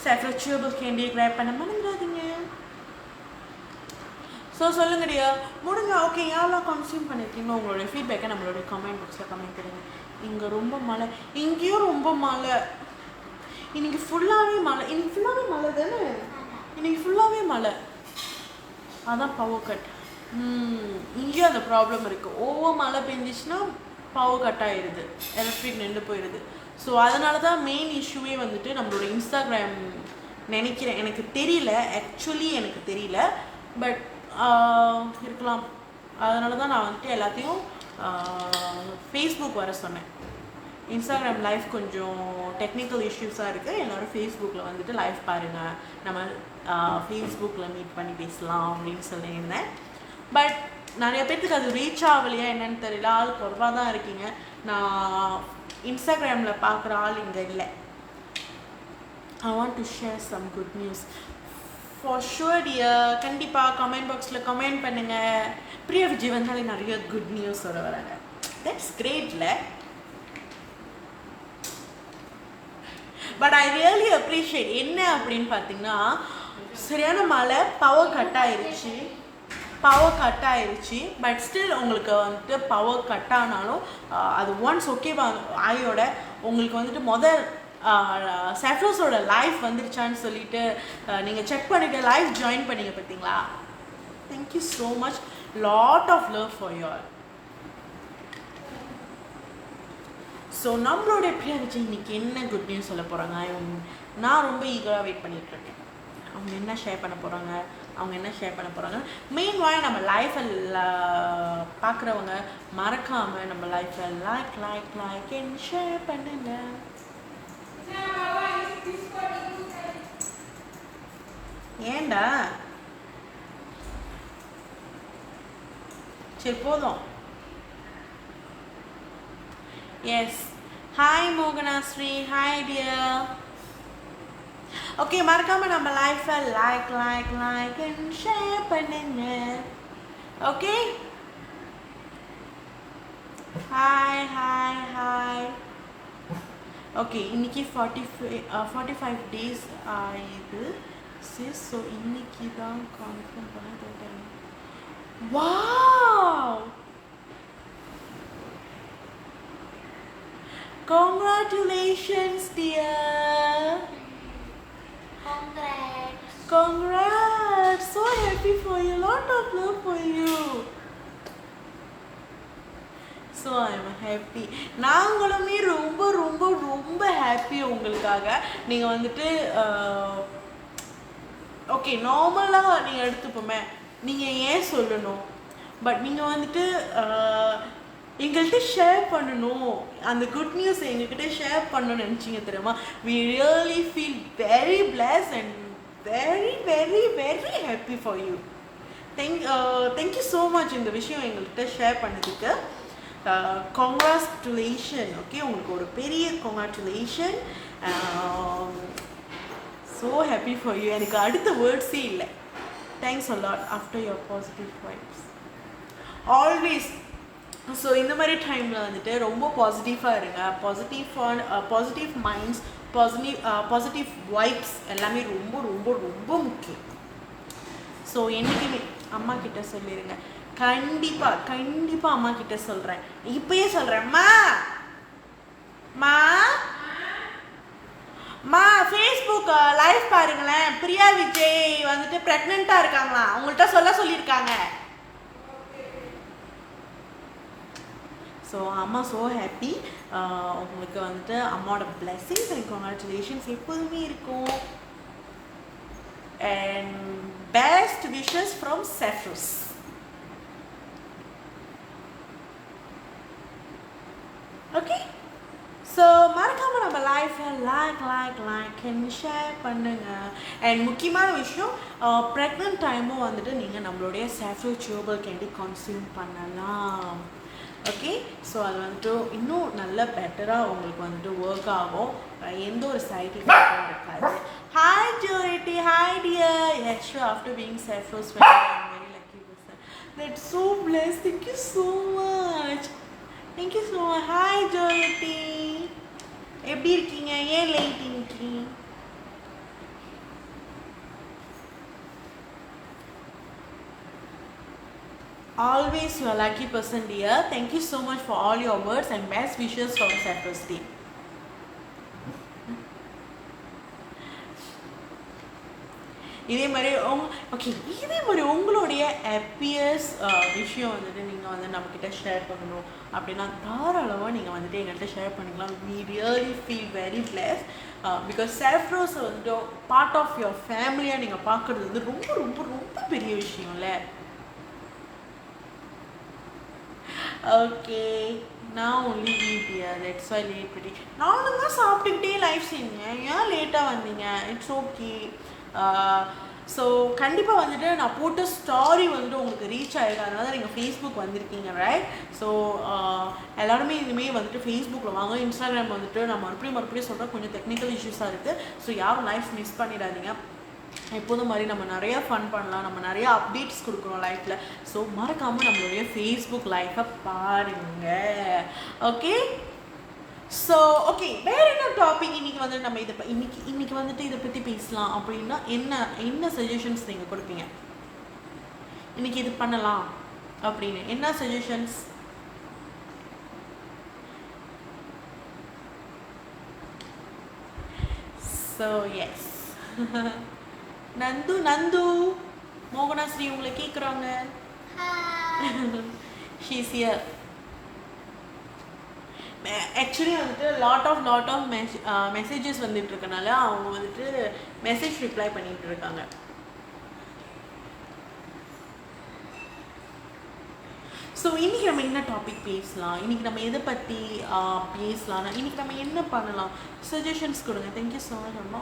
சாஃப்ரோஸ் சியூபிள் கேண்டியை கிராப் பண்ண மறந்துடாதீங்க. ஸோ சொல்லுங்க டியா, முடிஞ்ச ஓகே யாரெல்லாம் கன்சியூம் பண்ணியிருக்கீங்களோ உங்களுடைய ஃபீட்பேக்கை நம்மளுடைய கமெண்ட் பாக்ஸில் கமெண்ட் பண்ணுங்கள். இங்கே ரொம்ப மழை, இங்கேயும் ரொம்ப மழை. இன்னைக்கு ஃபுல்லாகவே மழை. இன்னைக்கு ஃபுல்லாகவே மழை தானே? இன்னைக்கு ஃபுல்லாகவே மழை. அதான் பவர் கட். இங்கேயும் அந்த ப்ராப்ளம் இருக்குது. ஓவர் மழை பெஞ்சிச்சுன்னா பவர் கட் ஆயிடுது, எலக்ட்ரிக் நின்று போயிடுது. ஸோ அதனால தான் மெயின் இஷ்யூவே வந்துட்டு நம்மளோட இன்ஸ்டாகிராம் நினைக்கிறேன். எனக்கு தெரியல, ஆக்சுவலி எனக்கு தெரியல, பட் இருக்கலாம். அதனால தான் நான் வந்துட்டு எல்லாத்தையும் ஃபேஸ்புக் வர சொன்னேன். இன்ஸ்டாகிராம் லைவ் கொஞ்சம் டெக்னிக்கல் இஷ்யூஸாக இருக்குது, எல்லோரும் ஃபேஸ்புக்கில் வந்துட்டு லைவ் பாருங்கள், நம்ம ஃபேஸ்புக்கில் மீட் பண்ணி பேசலாம் அப்படின்னு சொல்லியிருந்தேன். பட் நிறைய பேர்த்துக்கு அது ரீச் ஆகலையா என்னன்னு தெரியல. ஆள் குறைவாக தான் இருக்கீங்க. நான் இன்ஸ்டாகிராமில் பார்க்குற ஆள் இங்கே இல்லை. I want to share some good news. For sure dear, கண்டிப்பாக கமெண்ட் பாக்ஸில் கமெண்ட் பண்ணுங்கள். பிரியா விஜய் வந்தாலே நிறைய குட் நியூஸோட வராங்க. தட்ஸ் கிரேட்ல. But I really appreciate. என்ன அப்படின்னு பார்த்தீங்கன்னா, சரியான மழை, பவர் கட் ஆயிடுச்சு. பட் ஸ்டில் உங்களுக்கு வந்துட்டு பவர் கட் ஆனாலும் அது ஒன்ஸ் ஓகேவா ஆயோட உங்களுக்கு வந்துட்டு செஃப்ரோஸோட லைஃப் வந்துருச்சான்னு சொல்லிட்டு நீங்கள் செக் பண்ணிவிட்டு லைஃப் ஜாயின் பண்ணிங்க பார்த்தீங்களா? Thank you so much. Lot of love for you all. So நம்மளோட பிரியா விஜய் இன்னைக்கு என்ன குட் நியூஸ் சொல்ல போகிறாங்க? நான் ரொம்ப ஈகராக வெயிட் பண்ணிகிட்ருக்கேன். அவங்க என்ன ஷேர் பண்ண போகிறாங்க, மெயின் வாய் நம்ம லைஃப்பில் பார்க்குறவங்க மறக்காமல் நம்ம லைஃப்பில் லைக் அண்ட் ஷேர் பண்ணுங்க. ஏண்டா சரி போதும். Yes, hi Mohanasri, hi dear. Okay, மறக்காம நம்ம லைஃப்பை லைக் அண்ட் ஷேர் பண்ணுங்க. Okay, hi. ஓகே, இன்னைக்கு 45 days ஆயிடுது சிஸ். ஸோ இன்னைக்கு தான் கான்ஃபார்ம் பண்ண. Wow, congratulations dear. Congrats. So happy for you. Lot of love for you. So I'm happy. நாங்களுமே ரொம்ப ரொம்ப ரொம்ப ஹாப்பி உங்களுக்காக. நீங்கள் வந்துட்டு ஓகே, நார்மலாக நீங்கள் எடுத்துப்போமே, நீங்கள் ஏன் சொல்லணும், பட் நீங்கள் வந்துட்டு எங்கள்கிட்ட ஷேர் பண்ணணும், அந்த குட் நியூஸ் எங்ககிட்ட ஷேர் பண்ணணும்னு நினச்சிங்க தெரியுமா? we really feel very blessed and very very very happy for you. thank you so much இந்த விஷயம் எங்கள்கிட்ட ஷேர் பண்ணதுக்கு. congratulations. ஓகே, உங்களுக்கு ஒரு பெரிய congratulations. so happy for you. எனக்கு அடுத்த வேர்ட்ஸே இல்லை. thanks a lot after your positive vibes always. So இந்த மாதிரி டைமில் வந்துட்டு ரொம்ப பாசிட்டிவாக இருங்க. பாசிட்டிவ் மைண்ட்ஸ், பாசிட்டிவ் வைப்ஸ் எல்லாமே ரொம்ப ரொம்ப ரொம்ப முக்கியம். ஸோ என்றைக்குமே அம்மா கிட்ட சொல்லிடுங்க. கண்டிப்பாக அம்மா கிட்ட சொல்கிறேன், இப்பயே சொல்கிறேன். மா ஃபேஸ்புக் லைவ் பாருங்களேன், பிரியா விஜய் வந்துட்டு ப்ரெக்னெண்ட்டாக இருக்காங்களா, உங்கள்கிட்ட சொல்லியிருக்காங்க. ஸோ அம்மா ஸோ ஹாப்பி. உங்களுக்கு வந்துட்டு அம்மாவோட பிளெஸிங்ஸ் அண்ட் கங்க்ராச்சுலேஷன்ஸ் எப்போதுமே இருக்கும். And best wishes from Saffrose. Okay, so மறக்காமல் நம்ம லைஃப்பில் லைக் அண்ட் ஷேர் பண்ணுங்க. அண்ட் முக்கியமான விஷயம், ப்ரெக்னென்ட் டைமும் வந்துட்டு நீங்கள் நம்மளுடைய செஃப்ரோ சியோபல் கேண்டி கன்சியூம் பண்ணலாம். ஓகே, ஸோ அது வந்துட்டு இன்னும் நல்ல பெட்டராக உங்களுக்கு வந்துட்டு ஒர்க் ஆகும், எந்த ஒரு சைட் எஃபெக்டும் இருக்காது. ஹாய் ஜோரிட்டி, hi dear. Actually after being Saffrose very lucky person. That's so blessed. Thank you so much. Hi ஜோரிட்டி, எப்படி இருக்கீங்க? ஏன் லேட் இன்னைக்கு? Always you are a lucky person dear. Thank you so much for all your words and best wishes from Cyprus team. இதே மாதிரி okay இதே மாதிரி உங்களுடைய ஹாப்பியஸ்ட் விஷயம் வந்துட்டு நீங்கள் வந்து நம்மக்கிட்ட ஷேர் பண்ணணும் அப்படின்னா தாராளமாக நீங்கள் வந்துட்டு எங்கள்கிட்ட ஷேர் பண்ணிக்கலாம். we really feel very blessed because Saffros வந்துட்டு பார்ட் ஆஃப் யுவர் ஃபேமிலியாக நீங்கள் பார்க்குறது வந்து ரொம்ப ரொம்ப ரொம்ப பெரிய விஷயம்ல. ஓகே நான் only eat here, that's why late pretty. நானும் தான் சாப்பிட்டுக்கிட்டே லைஃப் செஞ்சேன், ஏன் லேட்டாக வந்தீங்க? It's okay. ஸோ கண்டிப்பாக வந்துட்டு நான் போட்ட ஸ்டாரி வந்துட்டு உங்களுக்கு ரீச் ஆகிருக்கு, அதனால தான் நீங்கள் ஃபேஸ்புக் வந்திருக்கீங்க ரைட். ஸோ எல்லாருமே இனிமேல் வந்துட்டு ஃபேஸ்புக்கில் வாங்க. இன்ஸ்டாகிராம் வந்துட்டு நான் மறுபடியும் சொல்கிறேன், கொஞ்சம் டெக்னிக்கல் இஷ்யூஸாக இருக்குது. ஸோ யாரும் லைஃப் மிஸ் பண்ணிடாதீங்க. எப்போதும் மாதிரி நம்ம நிறையா ஃபன் பண்ணலாம், நம்ம நிறையா அப்டேட்ஸ் கொடுக்குறோம் லைஃப்பில். ஸோ மறக்காமல் நம்மளுடைய ஃபேஸ்புக் லைஃப்பை பாருங்க. ஓகே ஸோ ஓகே வேறு என்ன டாபிக் இன்றைக்கி வந்து நம்ம இதை இன்னைக்கு வந்துட்டு இதை பற்றி பேசலாம் அப்படின்னா என்ன சஜஷன்ஸ் நீங்கள் கொடுப்பீங்க? இன்றைக்கி இது பண்ணலாம் அப்படின்னு என்ன சஜஷன்ஸ்? ஸோ எஸ் நந்து மோகனாஸ்ரீ உங்களை கேட்குறாங்க. She's here. ஆக்சுவலி வந்துட்டு லாட் ஆஃப் மெசேஜஸ் வந்துட்டு இருக்கனால அவங்க வந்துட்டு மெசேஜ் ரிப்ளை பண்ணிட்டு இருக்காங்க. ஸோ இன்றைக்கி நம்ம என்ன டாபிக் பேசலாம், இன்றைக்கி நம்ம எதை பற்றி பேசலாம்னா இன்றைக்கி நம்ம என்ன பண்ணலாம், சஜஷன்ஸ் கொடுங்க. Thank you so much. ரொம்ப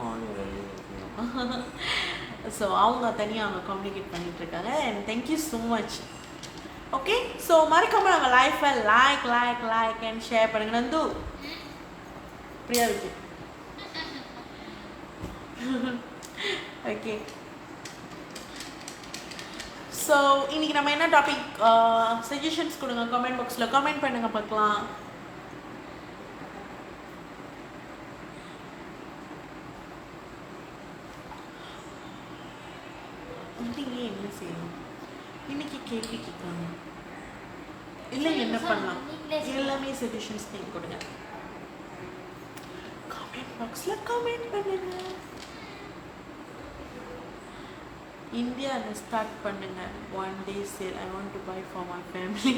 ஸோ அவங்க தனியாக அவங்க கம்யூனிகேட் பண்ணிகிட்டு இருக்காங்க and thank you so much. Okay so மறக்காமல் நம்ம லைஃப்பை லைக் அண்ட் ஷேர் பண்ணுங்க. நந்து பிரியா விஜய். ஓகே ஸோ இன்றைக்கி நம்ம என்ன டாபிக் சஜஷன்ஸ் கொடுங்க, கமெண்ட் பாக்ஸில் கமெண்ட் பண்ணுங்க பார்க்கலாம். இன்றைக்கி என்ன செய்யணும், இன்னைக்கு கேள்வி கேட்காங்க இல்லை என்ன பண்ணலாம், எல்லாமே சஜஷன்ஸ் நீங்கள் கொடுங்க. கமெண்ட் பாக்ஸில் கமெண்ட் பண்ணுங்க. இந்தியாவில் ஸ்டார்ட் பண்ணுங்க one day sale, I want to buy for my family.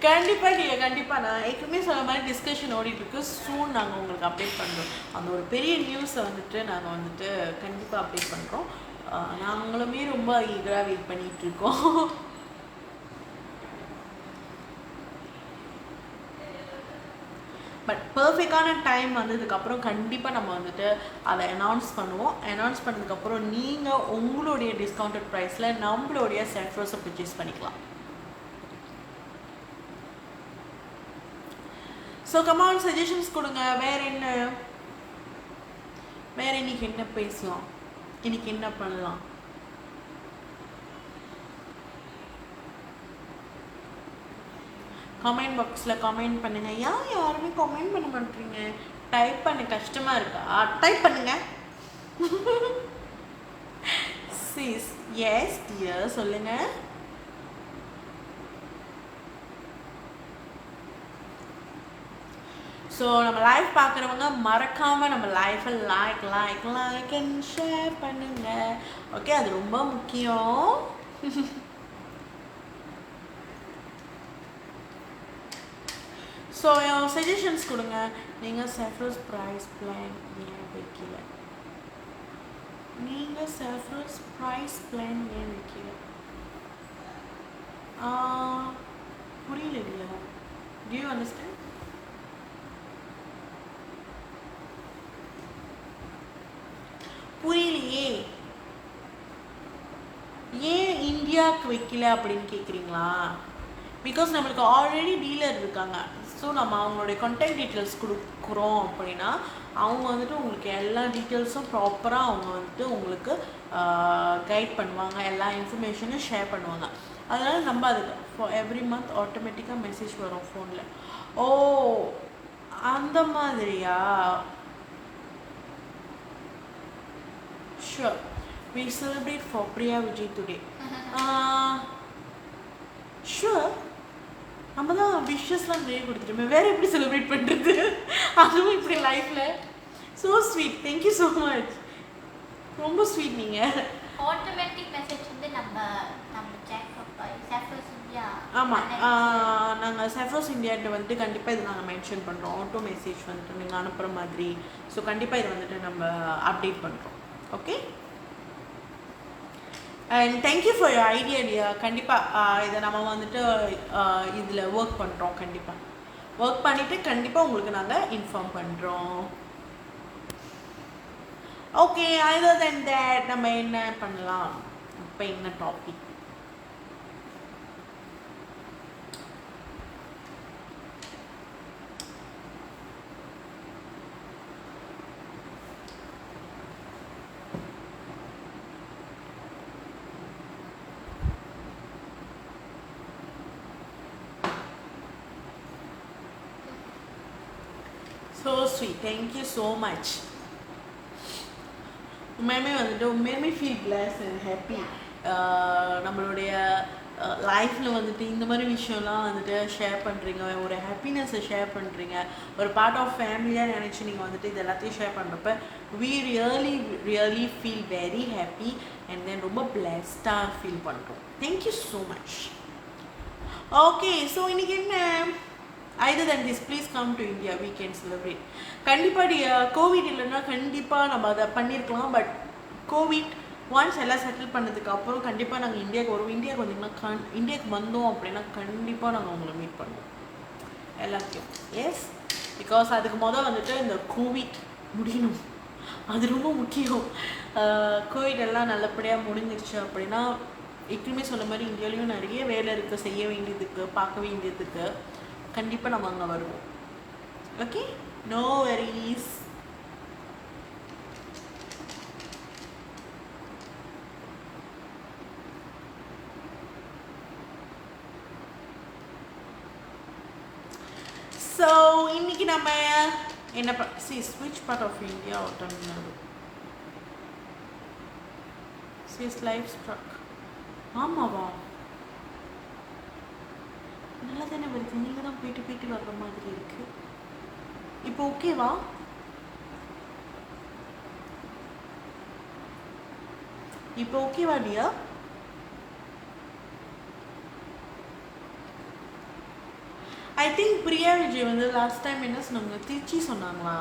கண்டிப்பாக நான் ஏற்கனவே சொன்ன மாதிரி டிஸ்கஷன் ஓடிட்டுருக்கு. சூன் நாங்கள் உங்களுக்கு அப்டேட் பண்ணுறோம். அந்த ஒரு பெரிய நியூஸை வந்துட்டு நாங்கள் வந்துட்டு கண்டிப்பாக அப்டேட் பண்ணுறோம். நாங்களுமே ரொம்ப ஈகராக வெயிட் பண்ணிகிட்ருக்கோம். பட் பர்ஃபெக்டான டைம் வந்ததுக்கப்புறம் கண்டிப்பாக நம்ம வந்துட்டு அதை அனௌன்ஸ் பண்ணுவோம். அனௌன்ஸ் பண்ணதுக்கப்புறம் நீங்கள் உங்களுடைய டிஸ்கவுண்டட் ப்ரைஸில் நம்மளுடைய Saffros பர்ச்சேஸ் பண்ணிக்கலாம். ஸோ கமான் சஜஷன்ஸ் கொடுங்க. வேறு இன்னைக்கு என்ன பேசலாம், இன்னைக்கு என்ன பண்ணலாம்? கமெண்ட் பாக்ஸில் கமெண்ட் பண்ணுங்க. யாருமே கமெண்ட் பண்ண மாட்டீங்க, டைப் பண்ண கஷ்டமாக இருக்கா? டைப் பண்ணுங்க. சிஸ் எஸ் டியர் சொல்லுங்க. ஸோ நம்ம லைஃப் பார்க்குறவங்க மறக்காமல் நம்ம லைஃப்பை லைக் அண்ட் ஷேர் பண்ணுங்க. ஓகே அது ரொம்ப முக்கியம். ஸோ சஜஷன்ஸ் கொடுங்க. நீங்கள் Saffros ப்ரைஸ் பிளான் ஏன் வைக்கல? புரியல இல்லையா? Do you understand? புரியலையே. ஏன் இந்தியாவுக்கு வைக்கல அப்படின்னு கேட்குறீங்களா? பிகாஸ் நம்மளுக்கு ஆல்ரெடி டீலர் இருக்காங்க. ஸோ நம்ம அவங்களுடைய கான்டாக்ட் டீட்டெயில்ஸ் கொடுக்குறோம் அப்படின்னா அவங்க வந்துட்டு உங்களுக்கு எல்லா டீட்டெயில்ஸும் ப்ராப்பராக அவங்க வந்துட்டு உங்களுக்கு கைட் பண்ணுவாங்க, எல்லா இன்ஃபர்மேஷனும் ஷேர் பண்ணுவாங்க. அதனால் நம்ம அதுக்கு ஃபார் எவ்ரி மந்த் ஆட்டோமேட்டிக்காக மெசேஜ் வரும் ஃபோனில். ஓ அந்த மாதிரியா? Sure, we celebrate for Priya Vijay today. Sure, நம்ம தான் விஷஸ்லாம் நிறைய கொடுத்துட்டோமே, வேறு எப்படி செலிப்ரேட் பண்ணுறது? அதுவும் இப்படி லைஃப்பில். So sweet, thank you so much. ரொம்ப ஸ்வீட் நீங்கள். ஆட்டோமேட்டிக் மெசேஜ் வந்து நம்ம செஃபர்ஸ் இந்தியா. ஆமாம், நாங்கள் செஃபோஸ் இந்தியாட்ட வந்துட்டு கண்டிப்பாக இது நாங்கள் மென்ஷன் பண்ணுறோம். ஆட்டோ மெசேஜ் வந்துட்டு நீங்கள் அனுப்புகிற மாதிரி. ஸோ கண்டிப்பாக இதை வந்துட்டு நம்ம அப்டேட் பண்ணுறோம். Okay, and thank you for your idea Diya. கண்டிப்பாக இதை நம்ம வந்துட்டு இதில் ஒர்க் பண்ணுறோம். கண்டிப்பாக ஒர்க் பண்ணிவிட்டு கண்டிப்பாக உங்களுக்கு நாங்கள் இன்ஃபார்ம் பண்ணுறோம். ஓகே, அதர் தென் தேட் நம்ம என்ன பண்ணலாம்? இப்போ என்ன topic? So sweet, thank you so much. உண்மையுமே ஃபீல் பிளஸ் அண்ட் ஹாப்பி. நம்மளுடைய லைஃப்பில் வந்துட்டு இந்த மாதிரி விஷயம்லாம் வந்துட்டு ஷேர் பண்ணுறீங்க, ஒரு ஹாப்பினஸை ஷேர் பண்ணுறீங்க, ஒரு பார்ட் ஆஃப் ஃபேமிலியாக நினச்சி நீங்கள் வந்துட்டு இது எல்லாத்தையும் ஷேர் பண்ணுறப்ப we really feel very happy and then ரொம்ப பிளஸ்டாக ஃபீல் பண்ணுறோம். Thank you so much. Okay, so இன்றைக்கி என்ன? either than this, please come to India, we can celebrate. கண்டிப்பாக கோவிட் இல்லைன்னா கண்டிப்பாக நம்ம அதை பண்ணியிருக்கலாம். பட் கோவிட் ஒன்ஸ் எல்லாம் செட்டில் பண்ணதுக்கு அப்புறம் கண்டிப்பாக நாங்கள் இந்தியாவுக்கு வருவோம். இந்தியாவுக்கு வந்தீங்கன்னா இந்தியாவுக்கு வந்தோம் அப்படின்னா கண்டிப்பாக நாங்கள் உங்களை மீட் பண்ணுவோம் எல்லாத்தையும். எஸ், பிகாஸ் அதுக்கு வந்துட்டு இந்த கோவிட் முடியணும், அது ரொம்ப முக்கியம். கோவிட் எல்லாம் நல்லபடியாக முடிஞ்சிருச்சு அப்படின்னா எப்பயுமே சொன்ன மாதிரி இந்தியாவிலையும் நிறைய வேலை இருக்குது, செய்ய வேண்டியதுக்கு, பார்க்க வேண்டியதுக்கு. கண்டிப்பாக நம்ம அங்கே வருவோம். Okay, no வெரிஸ். ஸோ இன்னைக்கு நம்ம என்ன ஸ்விட்ச் part of India Tamil Nadu life struck. ஆமாவா? நல்லா தானே வருது, நீங்கள் தான் போயிட்டு வர்ற மாதிரி இருக்கு. இப்போ ஓகேவா? இப்போ ஓகேவா Diya? I think Priya Vijay last time என்ன சொன்னாங்க? திருச்சி சொன்னாங்களா,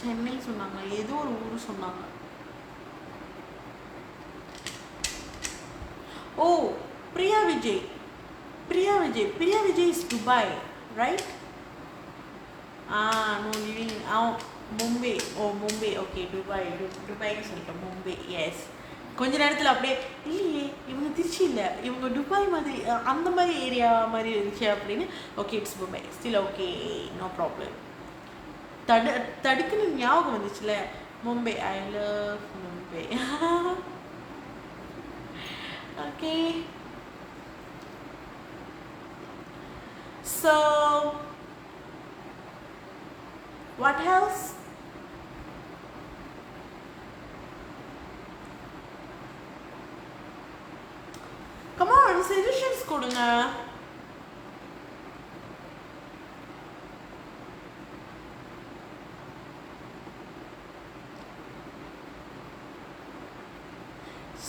சென்னை சொன்னாங்களா, ஏதோ ஒரு ஊர் சொன்னாங்க. ஓ, Priya Vijay is Dubai, right? No, living Mumbai. Oh, Mumbai. Okay, Dubai சொல்லிட்டேன். Mumbai, yes. கொஞ்ச நேரத்தில் அப்படியே இல்லையே இவங்க திருச்சி இல்லை, இவங்க துபாய் மாதிரி அந்த மாதிரி ஏரியா மாதிரி இருந்துச்சு அப்படின்னு. Okay, it's Mumbai. Still okay, no problem. தடுக்குன்னு ஞாபகம் வந்துச்சுல, Mumbai. I love Mumbai. Okay, so what else? Come on, suggestions கொடுங்க.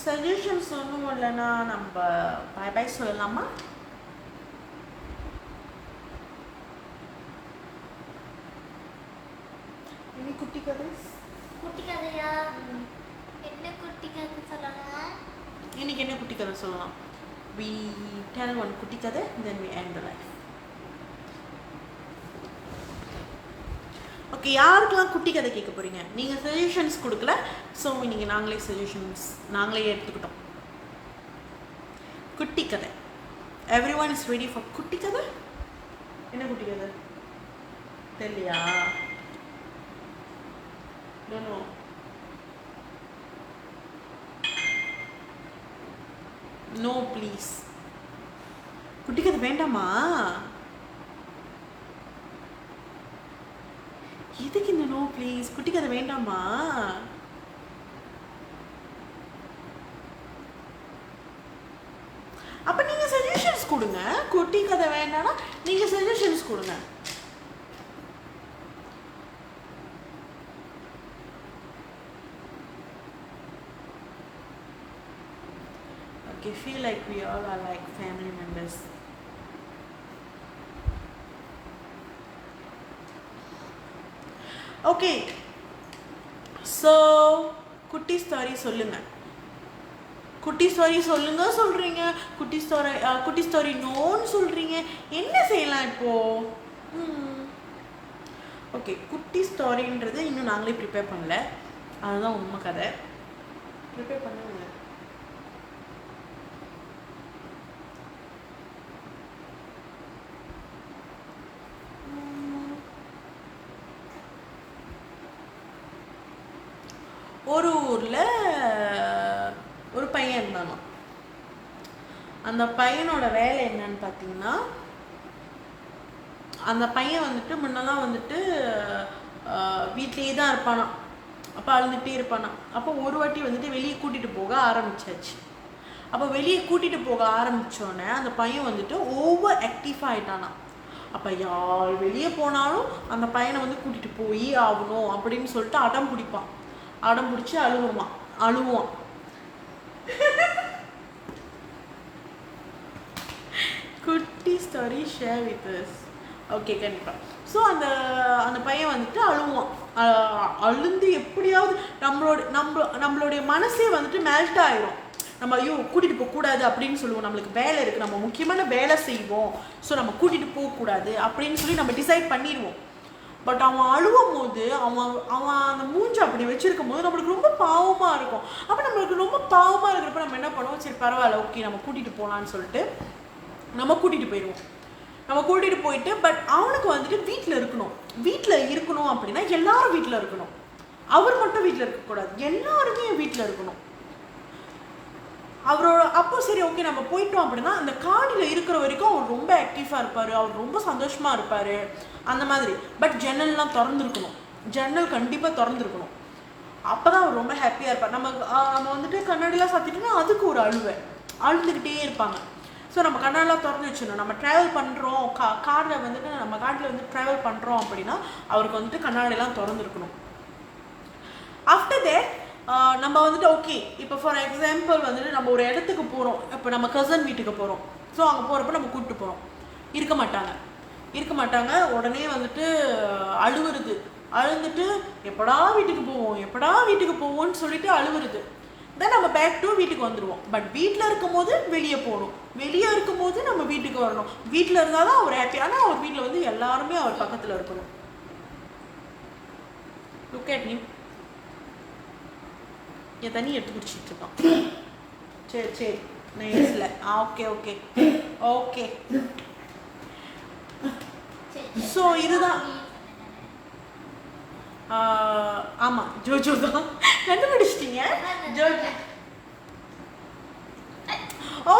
சஜஷன்ஸ் ஒன்றும் இல்லைன்னா நம்ம பாய் பாய் சொல்லலாமா? இனி குட்டி கதையா? என்ன குட்டி கதை சொல்லலாம்? இன்னைக்கு என்ன குட்டி கதை சொல்லலாம்? We tell one குட்டி கதை, then we end the life. Okay, யாருக்கெல்லாம் குட்டி கதை கேட்க போகிறீங்க? நீங்கள் சஜஷன்ஸ் கொடுக்கல, ஸோ இன்னைக்கு நாங்களே எடுத்துக்கிட்டோம். குட்டி கதை. Every one is ready for குட்டி கதை. என்ன குட்டி கதை தெரியலையா? நோ ப்ளீஸ், குட்டி கதை வேண்டாமா? எதுக்கு இந்த நோ ப்ளீஸ்? குட்டி கதை வேண்டாமா? அப்ப நீங்க சஜஷன்ஸ் கொடுங்க. குட்டி கதை வேண்டாம்னா நீங்க சஜஷன்ஸ் கொடுங்க. Okay, feel like we all are like family members. Okay, so குட்டி ஸ்டோரி சொல்லுங்க. குட்டி ஸ்டோரி சொல்லுங்க சொல்றீங்க, குட்டி ஸ்டோரி நோன்னு சொல்றீங்க. என்ன செய்யலாம் இப்போ? ஓகே, குட்டி ஸ்டோரின்றது இன்னும் நாங்களே ப்ரிப்பேர் பண்ணல, அதுதான் உண்மை கதை. ப்ரிப்பேர் பண்ணுங்க. ஒரு ஊரில் ஒரு பையன் இருந்தானோ. அந்த பையனோட வேலை என்னன்னு பார்த்தீங்கன்னா, அந்த பையன் வந்துட்டு முன்னெல்லாம் வந்துட்டு வீட்டிலே தான் இருப்பானா. அப்போ அழுதுகிட்டே இருப்பானா. அப்போ ஒரு வாட்டி வந்துட்டு வெளியே கூட்டிகிட்டு போக ஆரம்பிச்சாச்சு. அப்போ வெளியே கூட்டிகிட்டு போக ஆரம்பித்தோடனே அந்த பையன் வந்துட்டு ஓவர் ஆக்டிவ் ஆகிட்டானா. அப்போ யார் வெளியே போனாலும் அந்த பையனை வந்து கூட்டிகிட்டு போய் ஆகணும் அப்படின்னு சொல்லிட்டு அடம் பிடிப்பான். அடம் பிடிச்சி அழுவான். குட்டி story share with us. Okay, கண்டிப்பாக. ஸோ அந்த பையன் வந்துட்டு அழுவான். அழுந்து எப்படியாவது நம்மளுடைய மனசே வந்துட்டு மெல்ட் ஆயிரும். நம்ம ஐயோ கூட்டிகிட்டு போகக்கூடாது அப்படின்னு சொல்லுவோம். நம்மளுக்கு வேலை இருக்குது, நம்ம முக்கியமான வேலை செய்வோம், ஸோ நம்ம கூட்டிகிட்டு போகக்கூடாது அப்படின்னு சொல்லி நம்ம டிசைட் பண்ணிடுவோம். பட் அவன் அழுவும் போது அவன் அந்த மூஞ்சை அப்படி வச்சிருக்கும் போது நம்மளுக்கு ரொம்ப பாவமாக இருக்கும். அப்போ நம்மளுக்கு ரொம்ப பாவமாக இருக்கிறப்ப நம்ம என்ன பண்ணுவோம், சரி பரவாயில்ல, ஓகே நம்ம கூட்டிகிட்டு போகலான்னு சொல்லிட்டு நம்ம கூட்டிகிட்டு போயிடுவோம். நம்ம கூட்டிகிட்டு போயிட்டு பட் அவனுக்கு வந்துட்டு வீட்டில் இருக்கணும் அப்படின்னா எல்லாரும் வீட்டில் இருக்கணும். அவர் மட்டும் வீட்டில் இருக்கக்கூடாது, எல்லாருமே வீட்டில் இருக்கணும். அவரோட அப்போ சரி ஓகே நம்ம போயிட்டோம் அப்படின்னா அந்த காடியில் இருக்கிற வரைக்கும் அவர் ரொம்ப ஆக்டிவாக இருப்பார், அவர் ரொம்ப சந்தோஷமாக இருப்பார் அந்த மாதிரி. பட் ஜன்னல்லாம் திறந்துருக்கணும், ஜன்னல் கண்டிப்பாக திறந்துருக்கணும். அப்போ தான் அவர் ரொம்ப ஹாப்பியாக இருப்பார். நம்ம வந்துட்டு கண்ணாடிலாம் சாத்திட்டோம்னா அதுக்கு ஒரு அழுதுகிட்டே இருப்பாங்க. ஸோ நம்ம கண்ணாடிலாம் திறந்து வச்சிடணும். நம்ம ட்ராவல் பண்ணுறோம், காரில் வந்துட்டு நம்ம காட்டில் வந்து ட்ராவல் பண்ணுறோம் அப்படின்னா அவருக்கு வந்துட்டு கண்ணாடிலாம் திறந்துருக்கணும். ஆஃப்டர் தேட் நம்ம வந்துட்டு ஓகே, இப்போ ஃபார் எக்ஸாம்பிள் வந்துட்டு நம்ம ஒரு இடத்துக்கு போகிறோம், இப்போ நம்ம கசன் வீட்டுக்கு போகிறோம். ஸோ அங்கே போகிறப்ப நம்ம கூப்பிட்டு போகிறோம், இருக்க மாட்டாங்க. உடனே வந்துட்டு அழுந்துட்டு எப்படா வீட்டுக்கு போவோம்னு சொல்லிட்டு அழுவுறது. தென் நம்ம பேக் டு வீட்டுக்கு வந்துடுவோம். பட் வீட்டில் இருக்கும் போது வெளியே போகணும், வெளியே இருக்கும் போது நம்ம வீட்டுக்கு வரணும். வீட்டில் இருந்தால் தான் அவர் ஹாப்பி. ஆனால் அவர் வீட்டில் வந்து எல்லாருமே அவர் பக்கத்தில் இருக்கணும். லுக் அட் மீ, என் தண்ணி எடுத்து குடிச்சிட்டு இருக்கான். சரி நைஸ்ல. ஓகே. ஸோ இதுதான். ஆமாம், ஜோஜோ தான் கண்டுபிடிச்சிட்டீங்க. ஜோஜோ. ஓ,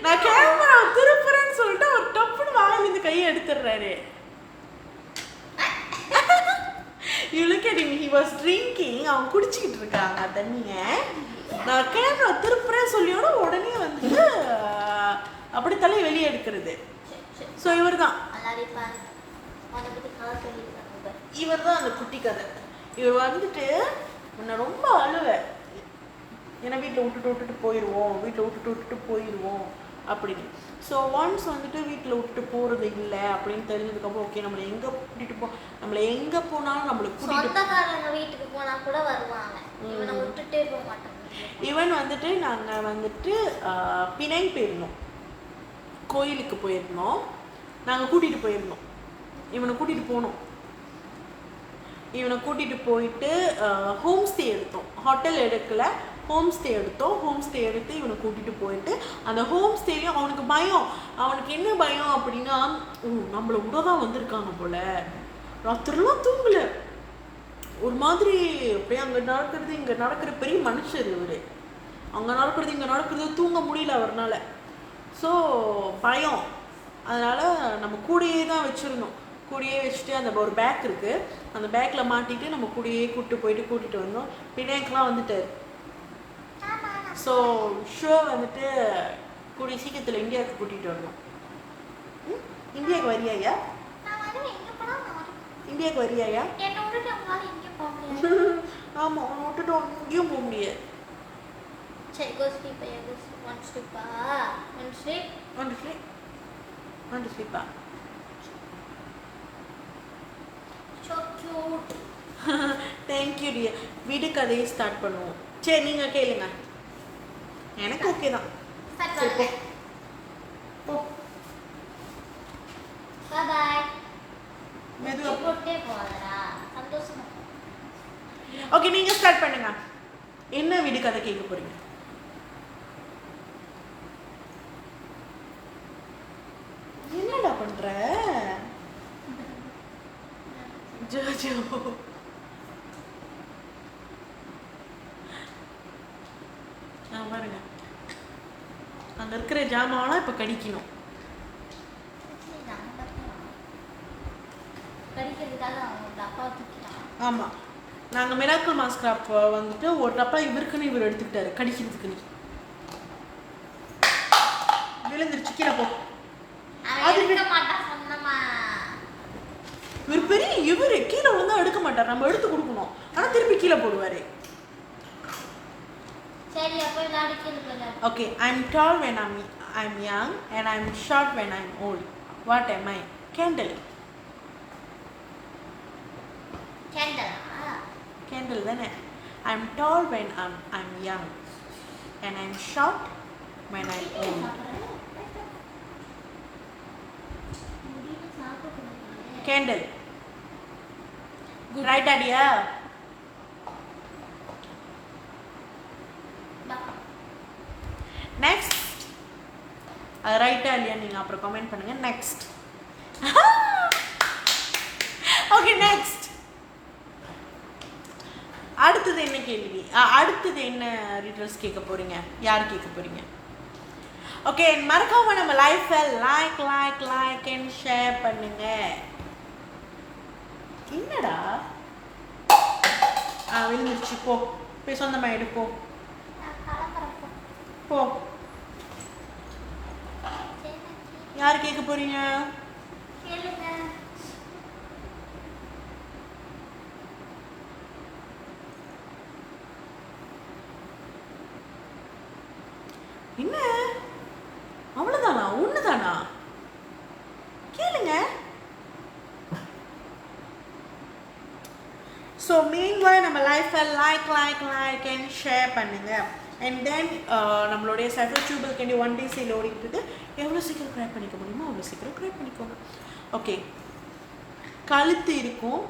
நான் கேமரா திருப்புறேன்னு சொல்லிட்டு ஒரு டப்புன்னு வாங்கி இந்த கையை எடுத்துடுறாரு. You look at him, he was drinking. அவன் குடிச்சிக்கிட்டு இருக்காங்க தண்ணியை. நான் கேமரா திருப்புறேன் சொல்லியோட உடனே வந்துட்டு அப்படி தலையை வெளியே எடுக்கிறது. ஸோ இவர் தான் அந்த குட்டி கதை. இவர் வந்துட்டு உன்னை ரொம்ப அழுவேன், ஏன்னா வீட்டில் விட்டுட்டு போயிடுவோம் அப்படின்னு. ஸோ ஒன்ஸ் வந்துட்டு வீட்டில் விட்டுட்டு போகிறது இல்லை அப்படின்னு தெரிஞ்சதுக்கப்புறம் ஓகே நம்மளை எங்கே போனாலும் நம்மளுக்கு கூட்டிட்டு வீட்டுக்கு போனால் கூட வருவாங்க, இவனை விட்டுட்டே போக மாட்டாங்க. ஈவன் வந்துட்டு நாங்கள் வந்துட்டு பிணைங் போயிருந்தோம், கோயிலுக்கு போயிருந்தோம். நாங்கள் கூட்டிகிட்டு போயிருந்தோம், இவனை கூட்டிகிட்டு போயிட்டு ஹோம் ஸ்டே எடுத்தோம். ஹோட்டல் எடுக்கல, ஹோம் ஸ்டே எடுத்து இவனை கூட்டிகிட்டு போயிட்டு அந்த ஹோம் ஸ்டேலையும் அவனுக்கு என்ன பயம் அப்படின்னா, நம்மளை உடதான் வந்திருக்காங்க போல, ராத்திரிலாம் தூங்கல, ஒரு மாதிரி அப்படியே அங்கே நடக்கிறது இங்கே நடக்கிற பெரிய மனுஷர் இவர். அங்கே நடக்கிறது இங்கே நடக்கிறது தூங்க முடியல அவர்னால. ஸோ பயம், அதனால் நம்ம கூடையே தான் வச்சுருந்தோம். கூடையே வச்சுட்டு அந்த ஒரு பேக் இருக்குது, அந்த பேக்கில் மாட்டிட்டு நம்ம கூடையே கூட்டிகிட்டு வந்தோம். பிணைக்கெலாம் வந்துட்டார். ஸோ ஷுவர் வந்துட்டு கூடிய சீக்கிரத்தில் இந்தியாவுக்கு கூட்டிகிட்டு வரணும். இந்தியாவுக்கு வரியாயா? இந்தியாவுக்கு வரியாயா? என்ன விட்டுட்டு அவங்களால எங்கேயும் போக முடியாது. ஆமாம், அவனை விட்டுட்டு எங்கேயும் போக முடியாது. சரி go sleep ஐயா go sleep one sleep one sleep want to sleep so cute thank you dear வீடு கதையை ஸ்டார்ட் பண்ணுவோம் சரி நீங்க கேளுங்க எனக்கு ஓகே தான் start சரி பண்ணுங்க போ bye bye மெதுவா போட்டே போறா சந்தோஷமா ஓகே நீங்க ஸ்டார்ட் பண்ணுங்க என்ன வீடு கதை கேட்க போறீங்க என்னடா பண்ற ஜோஜோ பாருங்க அங்க இருக்கிற ஜாமான்லாம் இப்ப கடிக்கணும் படிக்கிறதுக்காக அவங்க அப்பா தூக்கிட்டான் ஆமா நாங்க மிராக்கிள் மாஸ்கிராப் வந்துட்டு ஒரு டப்பா இவருக்குன்னு இவர் எடுத்துக்கிட்டாரு கடிக்கிறதுக்கு நீ விழுந்துருச்சு கீழே போ அவன் எடுக்க மாட்டான் சொன்னமா இவர் பெரிய இவரு கீழே விழுந்தா எடுக்க மாட்டார் நம்ம எடுத்து கொடுக்கணும் ஆனா திருப்பி கீழே போடுவாரு சரி அப்போ விளையாடி கீழே விளையாடு Okay, I'm tall when I'm young and I'm short when I'm old. What am I? Candle. Candle தானே. I'm tall when I'm young and I'm short when I'm old. Candle. Good. Right idea. Next அது ரைட்டா இல்லையா நீங்கள் அப்புறம் comment பண்ணுங்க next okay next அடுத்தது என்ன கேள்வி அடுத்தது என்ன ரீடர்ஸ் கேட்க போறீங்க யார் கேட்க போறீங்க ஓகே மறக்காம நம்ம லைஃபை லைக் அண்ட் ஷேர் பண்ணுங்க என்னடா விழுந்துருச்சு போ போய் சொந்தமாக எடுப்போ போ யார் கேட்க போறீங்க கேளுங்க என்ன அவ்வளவுதானா ஒண்ணுதானா கேளுங்க ஸோ மீன்வாய் நம்ம லைஃப்பை லைக் அண்ட் ஷேர் பண்ணுங்க அண்ட் தென் நம்மளுடைய safer tubal candy 1 day sale ஓடிட்டு இருக்கு எவ்வளோ சீக்கிரம் கிராப் பண்ணிக்க முடியுமோ அவ்வளோ சீக்கிரம் கிராப் பண்ணிக்கோங்க ஓகே கழுத்து இருக்கும்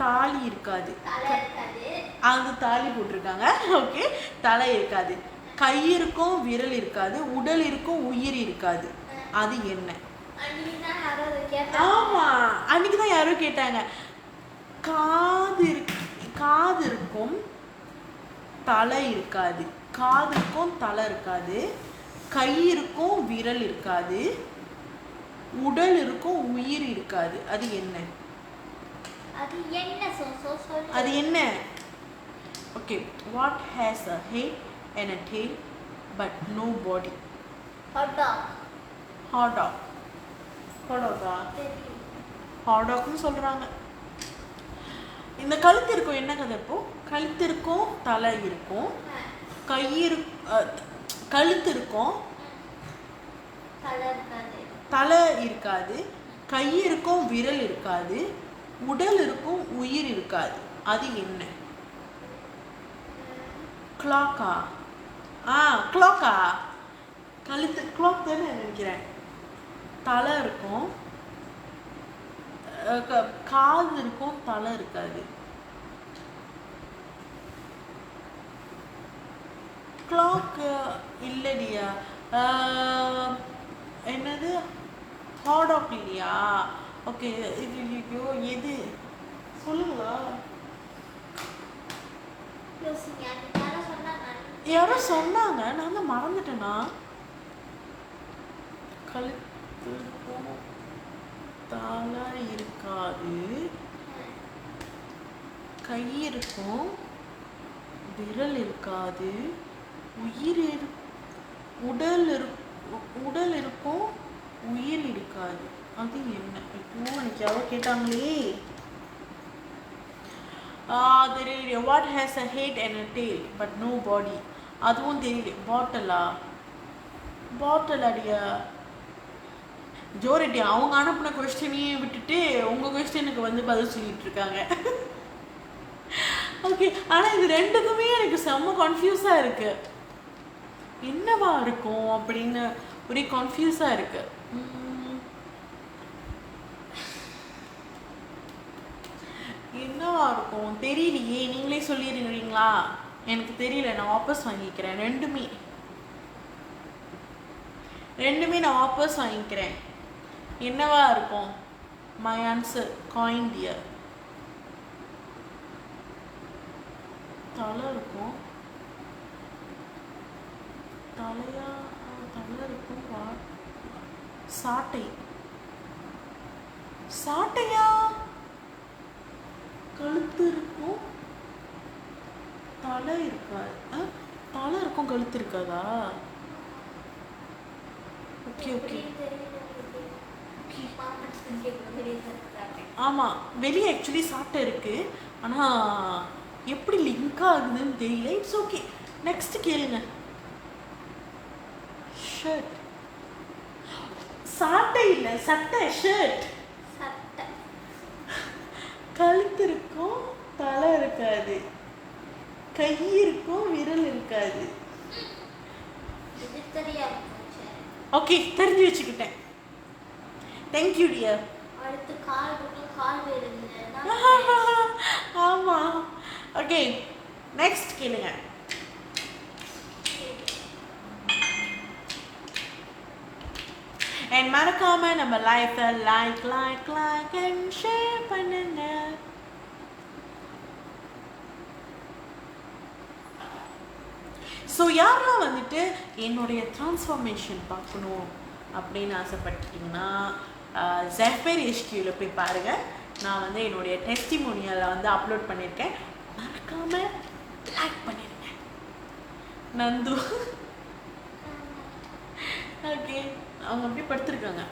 தாலி இருக்காது அது தாலி போட்டிருக்காங்க ஓகே தலை இருக்காது கை இருக்கும் விரல் இருக்காது உடல் இருக்கும் உயிர் இருக்காது அது என்ன ஆமா அன்னைக்கு தான் யாரோ கேட்டாங்க காது இருக்கும் தலை இருக்காது காது இருக்கும் தலை இருக்காது கை இருக்கும் விரல் இருக்காது உடல் இருக்கும் உயிர் இருக்காது அது என்ன அது என்ன okay what has a head and a tail but no body hot dog னு சொல்றாங்க இந்த கழுத்து இருக்கும் என்ன கதை இப்போ கழுத்து இருக்கும் தலை இருக்கும் கழுத்து இருக்கும் தலை இருக்காது கை இருக்கும் விரல் இருக்காது உடல் இருக்கும் உயிர் இருக்காது அது என்ன கிளாக்கா கிளாக்கா கழுத்து கிளாக் தானே நினைக்கிறேன் தலை இருக்கும் காது இருக்கும் தலை இருக்காது கிளாக் இல்லடியா என்னது ஹாடாக் இல்லையா ஓகே இது ஐயோ எது சொல்லுங்களா யாரோ சொன்னாங்க நான் தான் மறந்துட்டேனா கழுத்து தலை இருக்காது கை இருக்கும் விரல் இருக்காது உயிர் உடல் இருக்கும் உயிர் இருக்காது அது என்ன இப்போ எனக்கு யாரோ கேட்டாங்களே தெரியல. What has a head and a tail but no body? அதுவும் தெரியல. பாட்டில் அடியா ஜோரெட்டி அவங்க அனுப்பின கொஸ்டினையும் விட்டுட்டு உங்கள் கொஸ்டினுக்கு வந்து பதில் சொல்லிட்டு இருக்காங்க. ஓகே, ஆனால் இது ரெண்டுக்குமே எனக்கு செம்ம கன்ஃபியூஸாக இருக்கு. என்னவா இருக்கும் அப்படின்னு ஒரே கன்ஃபியூஸாக இருக்கு. என்னவா இருக்கும் தெரியலையே, நீங்களே சொல்லிடுறீங்களா? எனக்கு தெரியல, நான் வாபஸ் வாங்கிக்கிறேன். ரெண்டுமே நான் வாபஸ் வாங்கிக்கிறேன். என்னவா இருக்கும்? My answer coin dear. தலை இருக்கும். தலை இருக்கும். சாட்டையா? கழுத்து இருக்கும், தலை இருக்காது. தலை இருக்கும், கழுத்து இருக்காதா? ஓகே. ஆமாம், வெளியே ஆக்சுவலி சாட்டை இருக்கு, ஆனால் எப்படி லிங்க் ஆகுதுன்னு தெரியல. It's okay. நெக்ஸ்ட் கேளுங்க. ஷர்ட். சாட்டை இல்லை, சட்டை. ஷர்ட். கழுத்து இருக்கும், தலை இருக்காது. கை இருக்கும், விரல் இருக்காது. ஓகே, தெரிஞ்சு வச்சுக்கிட்டேன். Thank you dear. அடுத்து கால் இருக்கும், கால் வேறுங்க. ஆமா. ஓகே, நெக்ஸ்ட் கேளுங்க. And மறக்காம நம்ம லைஃபை லைக் அண்ட் ஷேர் பண்ணுங்க. ஸோ யாரெல்லாம் வந்துட்டு என்னுடைய ட்ரான்ஸ்ஃபார்மேஷன் பார்க்கணும் அப்படின்னு ஆசைப்பட்டீங்கன்னா ஜெஃபர் HQல போய் பாருங்கள். நான் வந்து என்னுடைய டெஸ்டிமோனியலை வந்து அப்லோட் பண்ணியிருக்கேன். மறக்காமல் லைக் பண்ணிடுங்க. நந்து ஓகே, அவங்க அப்படியே படுத்துருக்காங்க.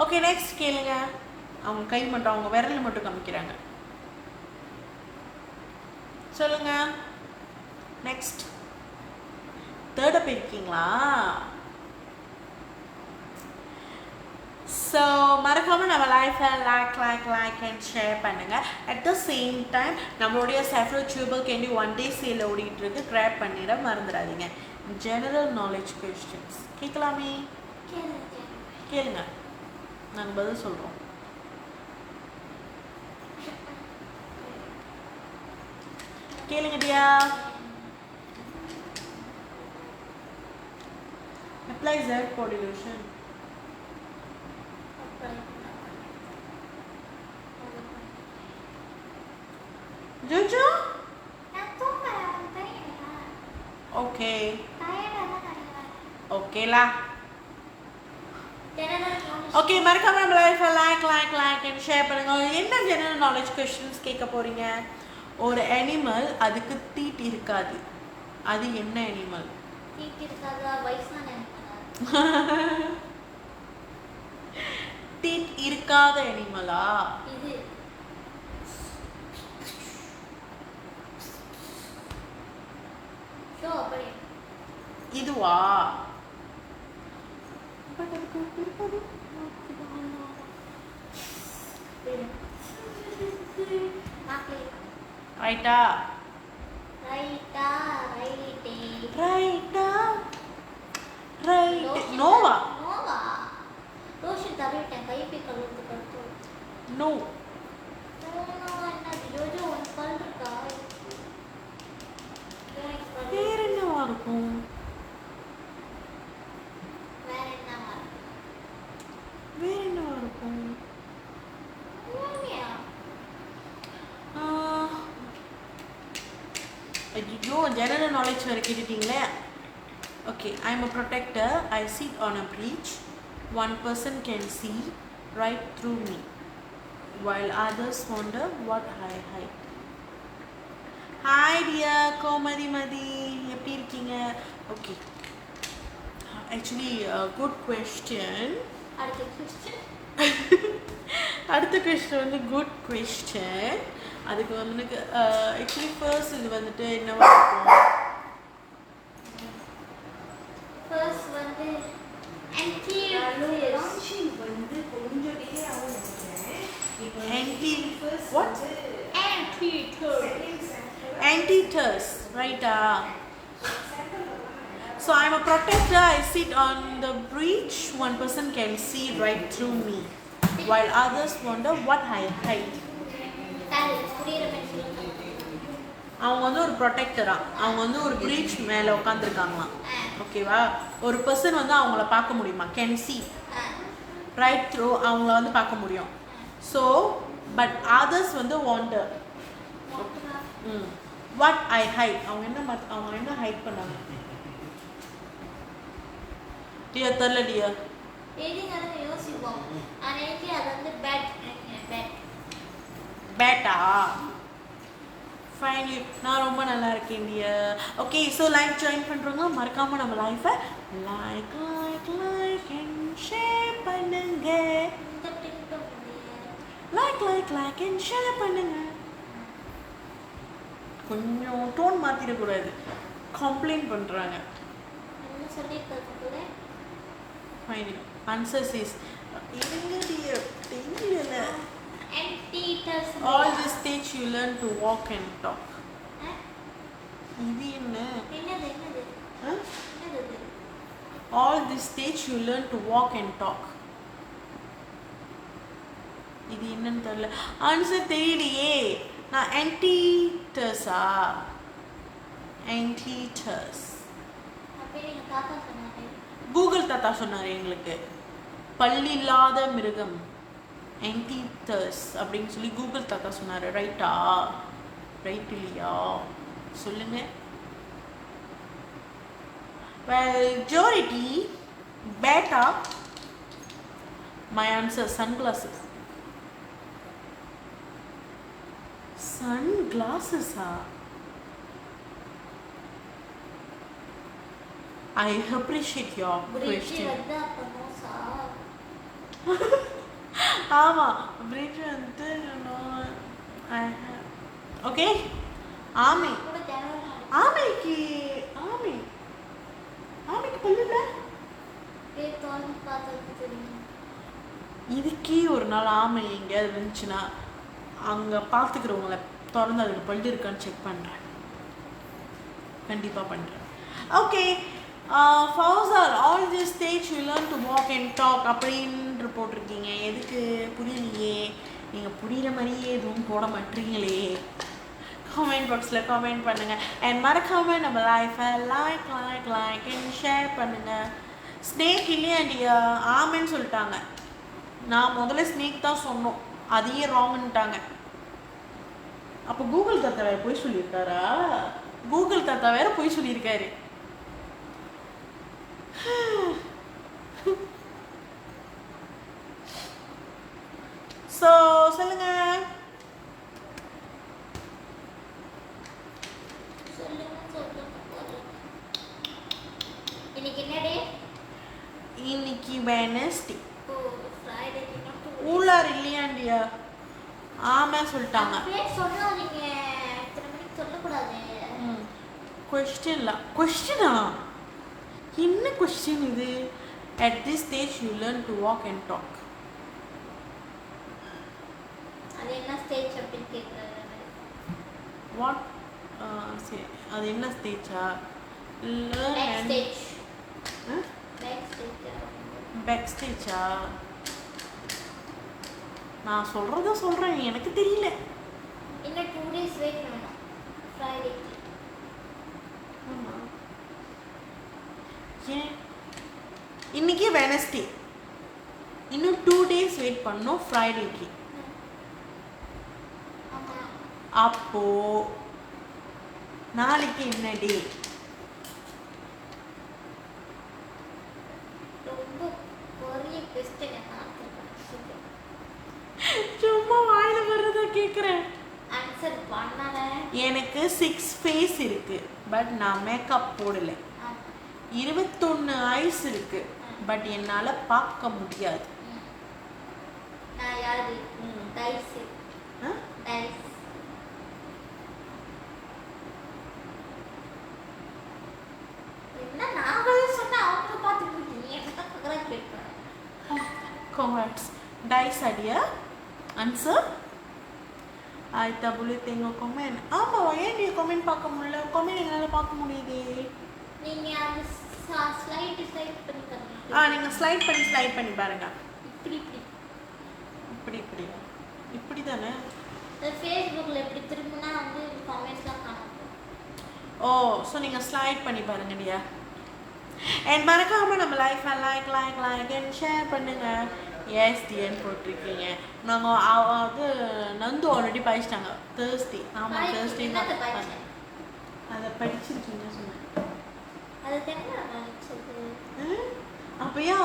ஓகே, நெக்ஸ்ட் கேளுங்க. அவங்க கை மட்டும், அவங்க விரல் மட்டும் காமிக்கிறாங்க. சொல்லுங்க. நெக்ஸ்ட் தேர்டா போயிருக்கீங்களா? ஸோ மறக்காமல் நம்ம லைஃப்பை லைக் அண்ட் ஷேர் பண்ணுங்கள். அட் த சேம் டைம் நம்மளுடைய செஃப்ரோ டியூபல் கேண்டி 1 day சேல் ஓடிட்டு இருக்கு. கிராப் பண்ணிட மறந்துடாதீங்க. ஜெனரல் நாலேஜ் கொஸ்டின்ஸ் கேட்கலாமே? கேளுங்க, நாங்கள் பதில் சொல்கிறோம். கேளுங்க டியா. apply Z body lotion. Jojo? Okay. Okay lah. Okay, மறக்காம நம்ம லைஃப்பை லைக் அண்ட் ஷேர் பண்ணுங்க. என்ன ஜெனரல் நாலேஜ் கொஸ்டின்ஸ் கேட்க போறீங்க? ஒரு அனிமல், அதுக்கு தீட் இருக்காது, அது என்ன அனிமல்? தீட் இருக்காதா? வயசான தீட் இருக்காத அனிமலா? இது ஷோ அப்படி இதுவா? ரைட்டா? ரைட். நோவா? ரோஷன் தவிட்டேன், கைப்பி கழுவுறது கழுத்து. நோ. என்ன ஜோஜோ ஒன்று கல் இருக்கா? வேற என்னவா இருக்கும்? வேற என்னவா இருக்கும்? ஐயோ, ஜெனரல் நாலேஜ் வேறு கேட்டுட்டீங்களே. Okay, I am a protector. I sit on a bridge. One person can see right through me, while others wonder what I hide. Hi dear Komadi Madi, எப்படி இருக்கீங்க? Okay, actually a good question. அடுத்த question. அடுத்த question வந்து good question. அதுக்கு வந்து actually first இது வந்துட்டு என்னவா இருக்கும்? ஃபர்ஸ்ட் வந்து ஆன்டி லான்ச்சிங் வந்து கொஞ்சம் டிலே ஆகும் நினைக்கிறேன். இப்போ Anti first what? Anti-thirst, right? So I'm a protector. I sit on the breach. One person can see right through me, while others wonder what I hide. புரியுற மாதிரி சொல்லுங்க. அவங்க வந்து ஒரு ப்ரொடெக்டரா, அவங்க வந்து ஒரு பிரீச் மேலே உட்காந்துருக்காங்களாம். ஓகேவா? ஒரு பர்சன் வந்து அவங்கள பார்க்க முடியுமா? கேன் சி ரைட் த்ரூ, அவங்கள வந்து பார்க்க முடியும். ஸோ பட் அதர்ஸ் வந்து வாண்டர் வாட் ஐ ஹைட். அவங்க என்ன ஹைட் பண்ணாங்க? டியர் தெரியல டியர். எதுனாலும் யோசிப்போம். ஆனா எனக்கு அது வந்து பேட் பேட்டா ஃபைன். நான் ரொம்ப நல்லா இருக்கேன் dear. Okay, so like join பண்ணுறவங்க மறக்காமல் நம்ம லைஃபை லைக் அண்ட் ஷேர் பண்ணுங்க. இந்த டிக்டாக் லைக் அண்ட் ஷேர் பண்ணுங்க. கொஞ்சம் டோன் மாற்றிடக்கூடாது, கம்ப்ளைண்ட் பண்ணுறாங்க. என்ன சொல்லியிருக்கிறது? ஃபைன். ஆன்சர் இஸ் இருங்க டியர், தெரியல. ஆன்டி-thirst. All this stage you learn to walk and talk. இது என்ன? என்னது Huh? என்னது? All this stage you learn to walk and talk. இது என்னன்னு தெரியல. ஆன்சர் தெரியலையே. நான் ஆன்டி-thirst-ஆ? ஆன்டி-thirst. அப்படி எங்க தாத்தா சொன்னாரு. கூகுள் தாத்தா சொன்னார் எங்களுக்கு. பல்லில்லாத மிருகம் ஆன்டி-thirst அப்படின்னு சொல்லி கூகுள் தாத்தா சொன்னார். ரைட்டா? ரைட் இல்லையா? சொல்லுங்க. Majority beta. My answer sunglasses. Sunglasses. I appreciate your புரியுது question. வந்து அப்ப மோசா. ஆமாம், பிரிட்ஜ் வந்து ஓகே. ஆமை. கூட தேவை. ஆமைக்கு பல்லுல பேர் தோணி பார்த்தது தெரியும். இதுக்கே ஒரு நாள் ஆமை எங்கேயாவது இருந்துச்சுன்னா அங்கே பார்த்துக்கிறவங்கள திறந்து அதுக்கு பல்லு இருக்கான்னு செக் பண்ணுறேன். கண்டிப்பாக பண்ணுறேன். ஓகே, ஃபௌசால் all this stage you learn to walk and talk அப்படின்னு போட்டிருக்கீங்க. எதுக்கு புரியலையே? நீங்கள் புரிகிற மாதிரியே எதுவும் போட மாட்டீங்களே. கமெண்ட் பாக்ஸில் கமெண்ட் பண்ணுங்கள். அண்ட் மறக்காமல் நம்ம லைஃபை லைக் அண்ட் ஷேர் பண்ணுங்கள். ஸ்னேக் இல்லையாண்டியா? ஆமைன்னு சொல்லிட்டாங்க. நான் முதல்ல ஸ்னேக் தான் சொன்னோம், அதையே ராங்குன்ட்டாங்க. அப்போ கூகுள் தாத்தா வேறு போய் சொல்லியிருக்காரா? கூகுள் தாத்தா வேற போய் சொல்லியிருக்காரு. ஸோ சொல்லுங்க. இன்னைக்கு என்ன டே? இன்னைக்கு வெனஸ்டே. ஓ, ஃப்ரைடே. ஊழார் இல்லையாண்டியா? ஆமாம் சொல்லிட்டாங்க. பேர் சொல்லாதீங்க. இத்தனை மணிக்கு சொல்லக்கூடாது. கொஸ்டினா? என்ன கொஸ்டின் இது? At this stage you learn to walk and talk. அது என்ன ஸ்டேஜ் அப்படின்னு கேட்குறாரு. What? சரி, அது என்ன ஸ்டேஜா? Learn back and stage. Huh? Back ஸ்டேஜா? நான் சொல்கிறேன், எனக்கு தெரியல. இன்னும் 2 days வெயிட் பண்ணணும் ஃப்ரைடேக்கு. ஏன்? இன்னைக்கு வெனஸ்டே, இன்னும் 2 days வெயிட் பண்ணணும் ஃப்ரைடேக்கு. ஆமாம். அப்போ நாளைக்கு என்ன டே? ரொம்ப பெரிய கொஸ்டின். சும்மா வாயில வர்றத கேட்குறேன். ஆன்சர் பண்ணல. எனக்கு 6 ஃபேஸ் இருக்கு, பட் நான் மேக்கப் போடல. 21 ஐஸ் இருக்கு, பட் என்னால் பார்க்க முடியாது. நான் யாரு ம். டைஸ் ஆ? டைஸ் என்ன நான் பதில் சொன்னா அவங்க பார்த்துட்டு இருக்கீங்க என்ன பக்கம் கேட்பேன் Congrats. Dice idea. Answer. ஆயிட்டா புள்ளி தேங்க கமெண்ட். ஆமா ஏன் நீ கமெண்ட் பார்க்க முடியல? கமெண்ட் என்னால பார்க்க முடியுதே. நீங்க அந்த ஸ்லைட் பண்ணி தரணும் நீங்க ஸ்லைட் பண்ணி பாருங்க. இப்படி இப்படி இப்படி தானே? ஃபேஸ்புக்கில் எப்படி திரும்பினா வந்து காமெண்ட்ஸ்லாம் காணும் ஓ ஸோ நீங்கள் ஸ்லைட் பண்ணி பாருங்க டியா. அண்ட் மறக்காம நம்ம லைஃப்பை லைக் அண்ட் ஷேர் பண்ணுங்க. எஸ் டிஎன் போட்டிருக்கீங்க. நாங்கள் அது நந்து ஆல்ரெடி படிச்சிட்டாங்க தேர்ஸ்டே. ஆமாம் தேர்ஸ்டே என்னத்தை தான் படிச்சேன்? அதை படிச்சிருக்கீங்க சொன்னேன். அது தெரியல படிச்சது அப்போ ஏன்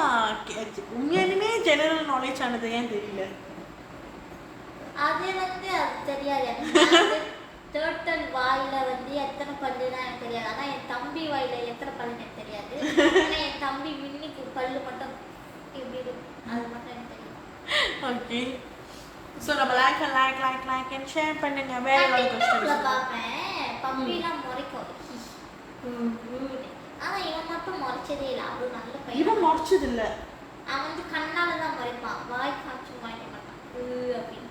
உண்மையாலுமே ஜெனரல் நாலேஜ் ஆனது ஏன் தெரியல? அது வந்து அது தெரியாது எனக்கு. டேர்ட்டல் வாயில வந்து எத்தனை பல்லுனா எனக்கு தெரியாது. ஆனால் என் தம்பி வாயில எத்தனை பல்லுன்னு எனக்கு தெரியாது. ஆனால் என் தம்பி மின்னிக்கு பல்லு மட்டும் இப்படி இருக்கும். அது மட்டும் எனக்கு தெரியும். ஓகே ஸோ நம்ம லைக் அண்ட் ஷேர் பண்ணுங்க. வேற நான் ஏதாவது TikTokல கொஸ்டின்? பார்ப்பேன் பப்பிலாம் முறைக்கும். ஆனால் இவன் மட்டும் முறைச்சதே இல்லை. அவரு நல்ல பையன். இவன் முடிச்சது இல்லை. அவன் வந்து கண்ணால தான் முறைப்பான். வாய் காய்ச்சி வாய்க்க மாட்டான் அப்படின்னா.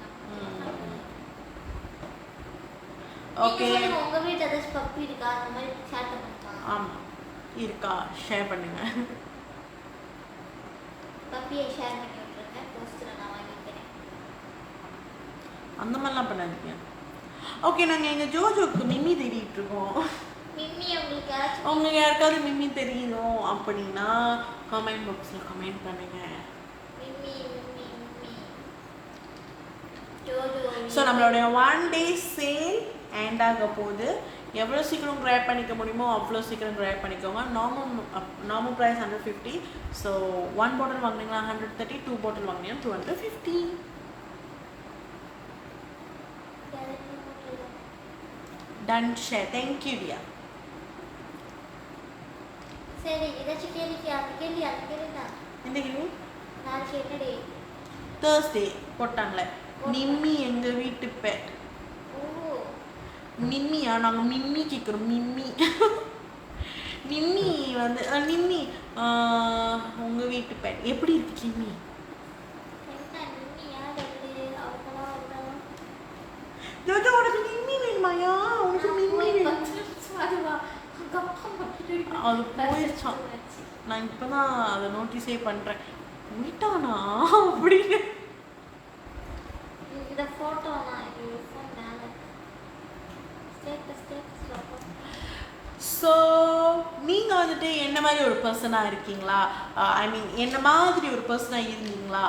ஓகே உங்க வீட்டு ஏதாச்சும் பப்பி இருக்கா? அந்த மாதிரி ஷேர் பண்ணுவாங்க. ஆமாம் இருக்கா ஷேர் பண்ணுங்க. பப்பியை ஷேர் பண்ணி விட்டுருங்க. போஸ்டரை நான் வாங்கிக்கிறேன். அந்த மாதிரிலாம் பண்ணாதீங்க. ஓகே நாங்கள் எங்கள் ஜோஜோக்கு மிம்மி தேடிட்டு இருக்கோம். மிம்மி உங்களுக்கு யாராச்சும் உங்களுக்கு யாருக்காவது மிம்மி தெரியணும் அப்படின்னா கமெண்ட் பாக்ஸில் கமெண்ட் பண்ணுங்க. மிம்மி ஜோஜோ ஸோ நம்மளுடைய 1 day சேல் எண்ட் ஆக போகுது. எவ்வளோ சீக்கிரம் கிராப் பண்ணிக்க முடியுமோ அவ்வளோ சீக்கிரம் கிராப் பண்ணிக்கோங்க. Normal price 150. ஸோ 1 பாட்டில் வாங்கினீங்கன்னா 130, 2 பாட்டில் வாங்கினீங்கன்னா 250. Ton share. தேங்க்யூ டியா. சரி ஏதாச்சும் கேள்வி அந்த கேள்வி தான் எந்த கேள்வி? நாளைக்கு என்னடி? தேர்ஸ்டே போட்டாங்களே நிம்மி எங்கள் வீட்டு பெட். ஓ நிம்மியா? நாங்கள் மிம்மி கேட்குறோம். மிம்மி நிம்மி வந்து நிம்மி உங்கள் வீட்டு பெட் எப்படி இருக்கு நிம்மி? என்ன மிம்மி யார் அது? அவங்களா இருந்தாலும் ஜோஜோ உனக்கு நிம்மி வேணுமாயா? உனக்கு மிம்மி வேணும். அது போயிடுச்சான். நான் இப்போ தான் அதை நோட்டீஸே பண்ணுறேன். போயிட்டானா அப்படின்னு. இந்த ஃபோட்டோ நான் ஃபோன் மேலே ஸ்டேட்டஸ் ஸோ நீங்கள் வந்துட்டு என்ன மாதிரி ஒரு பர்சனாக இருக்கீங்களா? ஐ மீன் என்ன மாதிரி ஒரு பர்சனாக இருந்தீங்களா?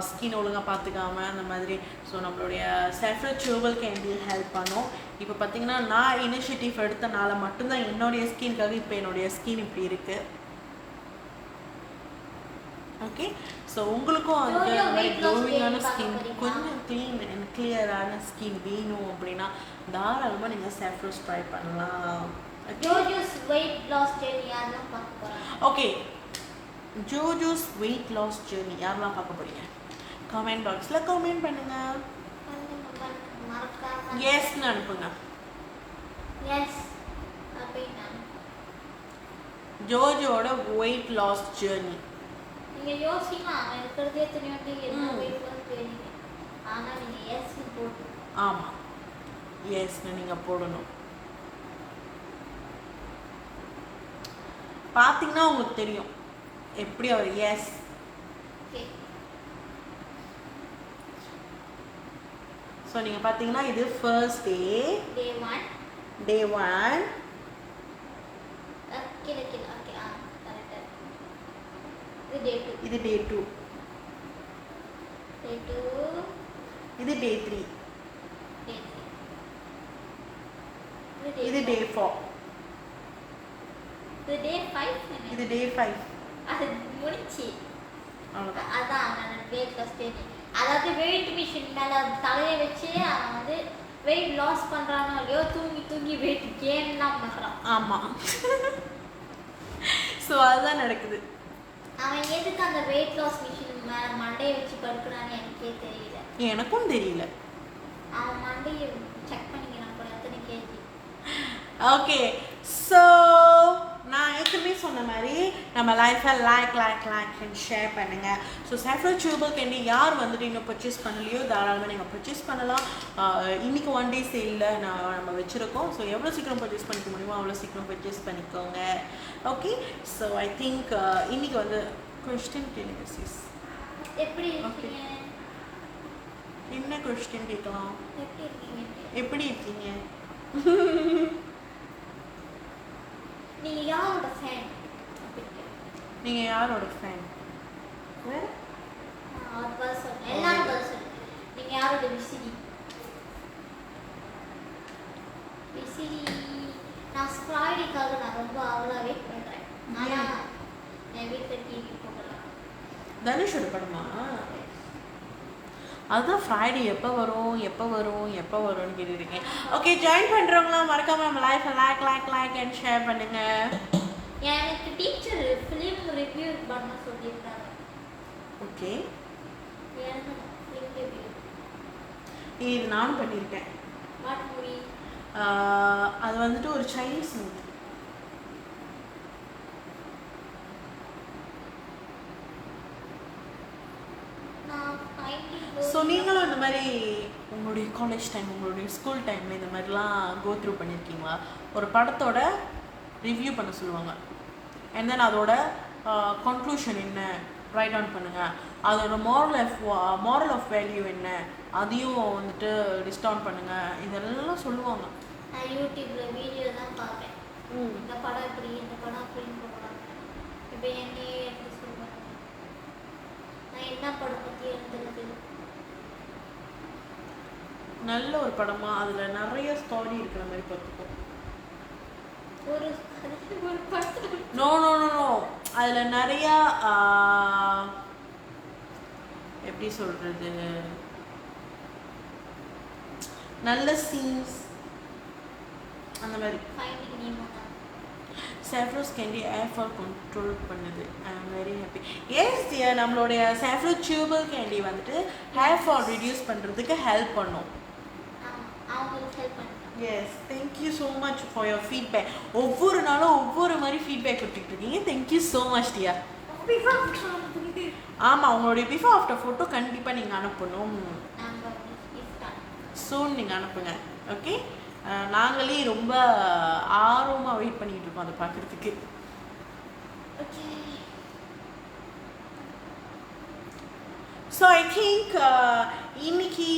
ஸ்கின் ஒழுங்காக பார்த்துக்காம அந்த மாதிரி. ஸோ நம்மளுடைய செஃப்ரட் ட்யூபல் கேண்டி ஹெல்ப் பண்ணோம். இப்போ பார்த்தீங்கன்னா நான் இனிஷியேட்டிவ் எடுத்தனால மட்டும்தான் என்னுடைய ஸ்கின்காக இப்போ என்னுடைய ஸ்கின் இப்படி இருக்குது. ஓகே ஸோ உங்களுக்கும் வந்து க்ளோவிங்கான ஸ்கின் கொஞ்சம் கிளியரான ஸ்கின் வேணும் அப்படின்னா தாராளமாக நீங்கள் செஃப்ரஸ் ட்ரை பண்ணலாம். ஜோஜோஸ் வெயிட் லாஸ் ஜர்னி யாரெல்லாம் பார்க்க போறாங்க? ஓகே ஜோஜோஸ் வெயிட் லாஸ் ஜர்னி யாரெல்லாம் பார்க்க போறீங்க? கமெண்ட் பாக்ஸில் கமெண்ட் பண்ணுங்க. மறக்காம எஸ்ன்னு அனுப்புங்க. எஸ் அப்படின்னா ஜோஜோட வெயிட் லாஸ் ஜர்னி. நீங்க யோசிக்கலாம் இருக்கிறதே தெரியும் என்ன வெயிட் லாஸ் ஜர்னி. ஆனா நீங்க எஸ் போட்டு ஆமாம் எஸ்ன்னு நீங்கள் போடணும். பார்த்தீங்கன்னா உங்களுக்கு தெரியும் எப்படி அவர் எஸ். ஓகே ஸோ நீங்கள் பார்த்தீங்கன்னா இது ஃபர்ஸ்ட் டே டே 1 டே 1. கீழே ஓகே கரெக்ட். இது டே 2 இது டே 2. டே 2 இது டே 3. டே 3 இது டே 4. இது டே 5 இது டே 5. அது முடிச்சு அவ்வளோதான். அதான் நான் வெயிட் லாஸ் ஜர்னி. அதாவது வெயிட் மிஷின் மேலே தலையை வச்சு அவன் வந்து வெயிட் லாஸ் பண்ணுறானோ இல்லையோ தூங்கி வெயிட் கெயின்லாம் பண்ணுறான். ஆமாம் ஸோ அதுதான் நடக்குது. அவன் எதுக்கு அந்த வெயிட் லாஸ் மிஷின் மேலே மண்டையை வச்சு படுக்கிறான்னு எனக்கே தெரியல. எனக்கும் தெரியல. அவன் மண்டையை செக் பண்ணிக்கிறான் போல எத்தனை கேஜி. ஓகே, ஸோ நான் ஏற்கனவே சொன்ன மாதிரி நம்ம லைஃப்பை லைக் அண்ட் ஷேர் பண்ணுங்கள். ஸோ சாஃப்ரோ டியூபல் கேண்டி யார் வந்துட்டு இன்னும் பர்ச்சேஸ் பண்ணலையோ தாராளமாக நீங்கள் பர்ச்சேஸ் பண்ணலாம். இன்றைக்கி 1 day சேலில் நம்ம வச்சுருக்கோம். ஸோ எவ்வளோ சீக்கிரம் பர்ச்சேஸ் பண்ணிக்க முடியுமோ அவ்வளோ சீக்கிரம் பர்ச்சேஸ் பண்ணிக்கோங்க. ஓகே, ஸோ ஐ திங்க் இன்றைக்கி வந்து கொஸ்டின் கேளுங்க சிஸ். எப்படி இருக்கீங்க? என்ன கொஸ்டின் கேட்கலாம்? எப்படி இருக்கீங்க? நீங்க யாரோட ஃபேன்? நீங்க யாரோட ஃபேன்? வேற ஆர் பர்சன் எல்லாரும் பர்சன். நீங்க யாரோட விசிறி? விசிறி நான் ஃப்ரைடேக்காக நான் ரொம்ப ஆவலா வெயிட் பண்றேன். ஆனா என் வீட்டில் டிவி போடலாம். தனுஷோட படமா? அதுதான் ஃப்ரைடே எப்போ வரும்னு கேட்டுருக்கேன். ஓகே, ஜாயின் பண்ணுறவங்களாம் மறக்காமல் நம்ம லைஃப்பை லைக் அண்ட் ஷேர் பண்ணுங்க. எனக்கு டீச்சர் ஃபிலிம் ரிவ்யூ பண்ண சொல்லியிருக்காங்க. ஓகே, எனக்கு ஃபிலிம் ரிவ்யூ இது நானும் பண்ணியிருக்கேன். What movie? அது வந்துட்டு ஒரு சைனீஸ் மூவி. ஸோ நீங்களும் இந்த மாதிரி உங்களுடைய காலேஜ் டைம் உங்களுடைய ஸ்கூல் டைமில் இந்த மாதிரிலாம் கோ த்ரூ பண்ணியிருக்கீங்களா? ஒரு படத்தோட ரிவ்யூ பண்ண சொல்லுவாங்க, அண்ட் தென் அதோட கன்க்ளூஷன் என்ன ரைட் டவுன் பண்ணுங்கள், அதோட மாரல் ஆஃப் வேல்யூ என்ன அதையும் வந்துட்டு லிஸ்ட் டவுன் பண்ணுங்கள், இதெல்லாம் சொல்லுவாங்க. நான் யூடியூப்பில் வீடியோ தான் பார்ப்பேன். இந்த படம் இப்படி இந்த படம் அப்படின்னு போகலாம். இப்போ என்னையே எடுத்து சொல்லுவாங்க நான் என்ன படம் பற்றி எழுதுறது. நல்ல ஒரு படமா அதில் நிறைய ஸ்டோரி இருக்கிற மாதிரி பார்த்துக்கோ. ஒரு படத்தில் நோ அதில் நிறையா எப்படி சொல்கிறது, நல்ல சீன்ஸ் அந்த மாதிரி. Finding Nemo Saffrose candy hair fall control பண்ணுது. I am very happy. Yes dear, நம்மளுடைய சாஃப்ரோ டியூபல் கேண்டி வந்துட்டு ஹேர் ஃபால் ரிடியூஸ் பண்ணுறதுக்கு ஹெல்ப் பண்ணும். அவங்களுக்கு ஹெல்ப் பண்ணுறேன். Yes, thank you so much for your feedback. ஒவ்வொரு நாளும் ஒவ்வொரு மாதிரி ஃபீட்பேக் கொடுத்துட்டு இருக்கீங்க. Thank you so much dear. ஆமாம், உங்களுடைய பிஃபோர் ஆஃப்டர் ஃபோட்டோ கண்டிப்பாக நீங்கள் அனுப்பணும். சூன் நீங்கள் அனுப்புங்க. ஓகே, நாங்களே ரொம்ப ஆர்வமாக வெயிட் பண்ணிகிட்டு இருக்கோம் அதை பார்க்குறதுக்கு. ஓகே, ஸோ ஐ திங்க் இன்னைக்கு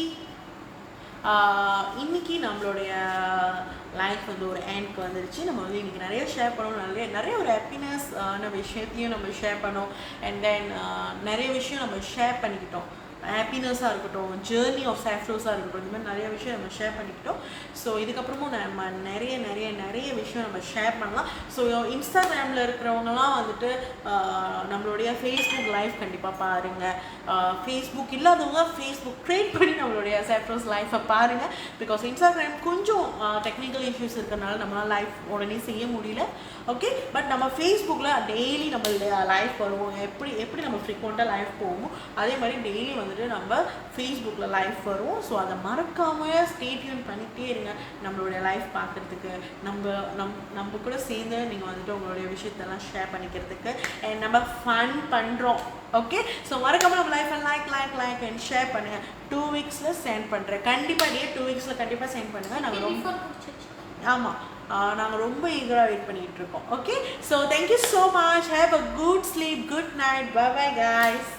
நம்மளுடைய லைஃப் வந்து ஒரு எண்ட்க்கு வந்துருச்சு. நம்ம வந்து இன்றைக்கி நிறைய ஷேர் பண்ணோம், நிறைய ஒரு ஹாப்பினஸ் விஷயத்தையும் நம்ம ஷேர் பண்ணோம். அண்ட் தென் நிறைய விஷயம் நம்ம ஷேர் பண்ணிக்கிட்டோம். ஹாப்பினஸாக இருக்கட்டும், ஜேர்னி ஆஃப் சாஃப்ரோஸாக இருக்கட்டும், இந்த மாதிரி நிறைய விஷயம் நம்ம ஷேர் பண்ணிக்கிட்டோம். ஸோ இதுக்கப்புறமும் நம்ம நிறைய விஷயம் நம்ம ஷேர் பண்ணலாம். ஸோ இன்ஸ்டாகிராமில் இருக்கிறவங்கலாம் வந்துட்டு நம்மளுடைய ஃபேஸ்புக் லைவ் கண்டிப்பாக பாருங்கள். ஃபேஸ்புக் இல்லாதவங்க ஃபேஸ்புக் க்ரியேட் பண்ணி நம்மளுடைய சாஃப்ரோஸ் லைஃப்பை பாருங்கள். பிகாஸ் இன்ஸ்டாகிராம் கொஞ்சம் டெக்னிக்கல் இஷ்யூஸ் இருக்கிறனால நம்மளால் லைவ் உடனே செய்ய முடியல. ஓகே, பட் நம்ம ஃபேஸ்புக்கில் டெய்லி நம்ம லைவ் வருவோம். எப்படி நம்ம ஃப்ரீக்வெண்ட்டாக லைவ் போவோமோ அதே மாதிரி டெய்லி வந்துட்டு நம்ம ஃபேஸ்புக்கில் லைவ் வருவோம். ஸோ அதை மறக்காமல் ஸ்டே டியூன் பண்ணிகிட்டே இருங்க நம்மளுடைய லைஃப் பார்க்குறதுக்கு. நம்ம கூட சேர்ந்து நீங்கள் வந்துட்டு உங்களுடைய விஷயத்தெல்லாம் ஷேர் பண்ணிக்கிறதுக்கு அண்ட் நம்ம ஃபன் பண்ணுறோம். ஓகே, ஸோ மறக்காமல் நம்ம லைஃப்பை லைக் அண்ட் ஷேர் பண்ணுங்கள். 2 weeksல சென்ட் பண்ணுறேன். கண்டிப்பாக 2 weeksல கண்டிப்பாக சென்ட் பண்ணுங்கள். நாங்கள் ரொம்ப ஆமாம் நாங்கள் ரொம்ப ஈகராக வெயிட் பண்ணிகிட்டு இருக்கோம். Okay, so thank you so much. Have a good sleep, good night, bye bye guys.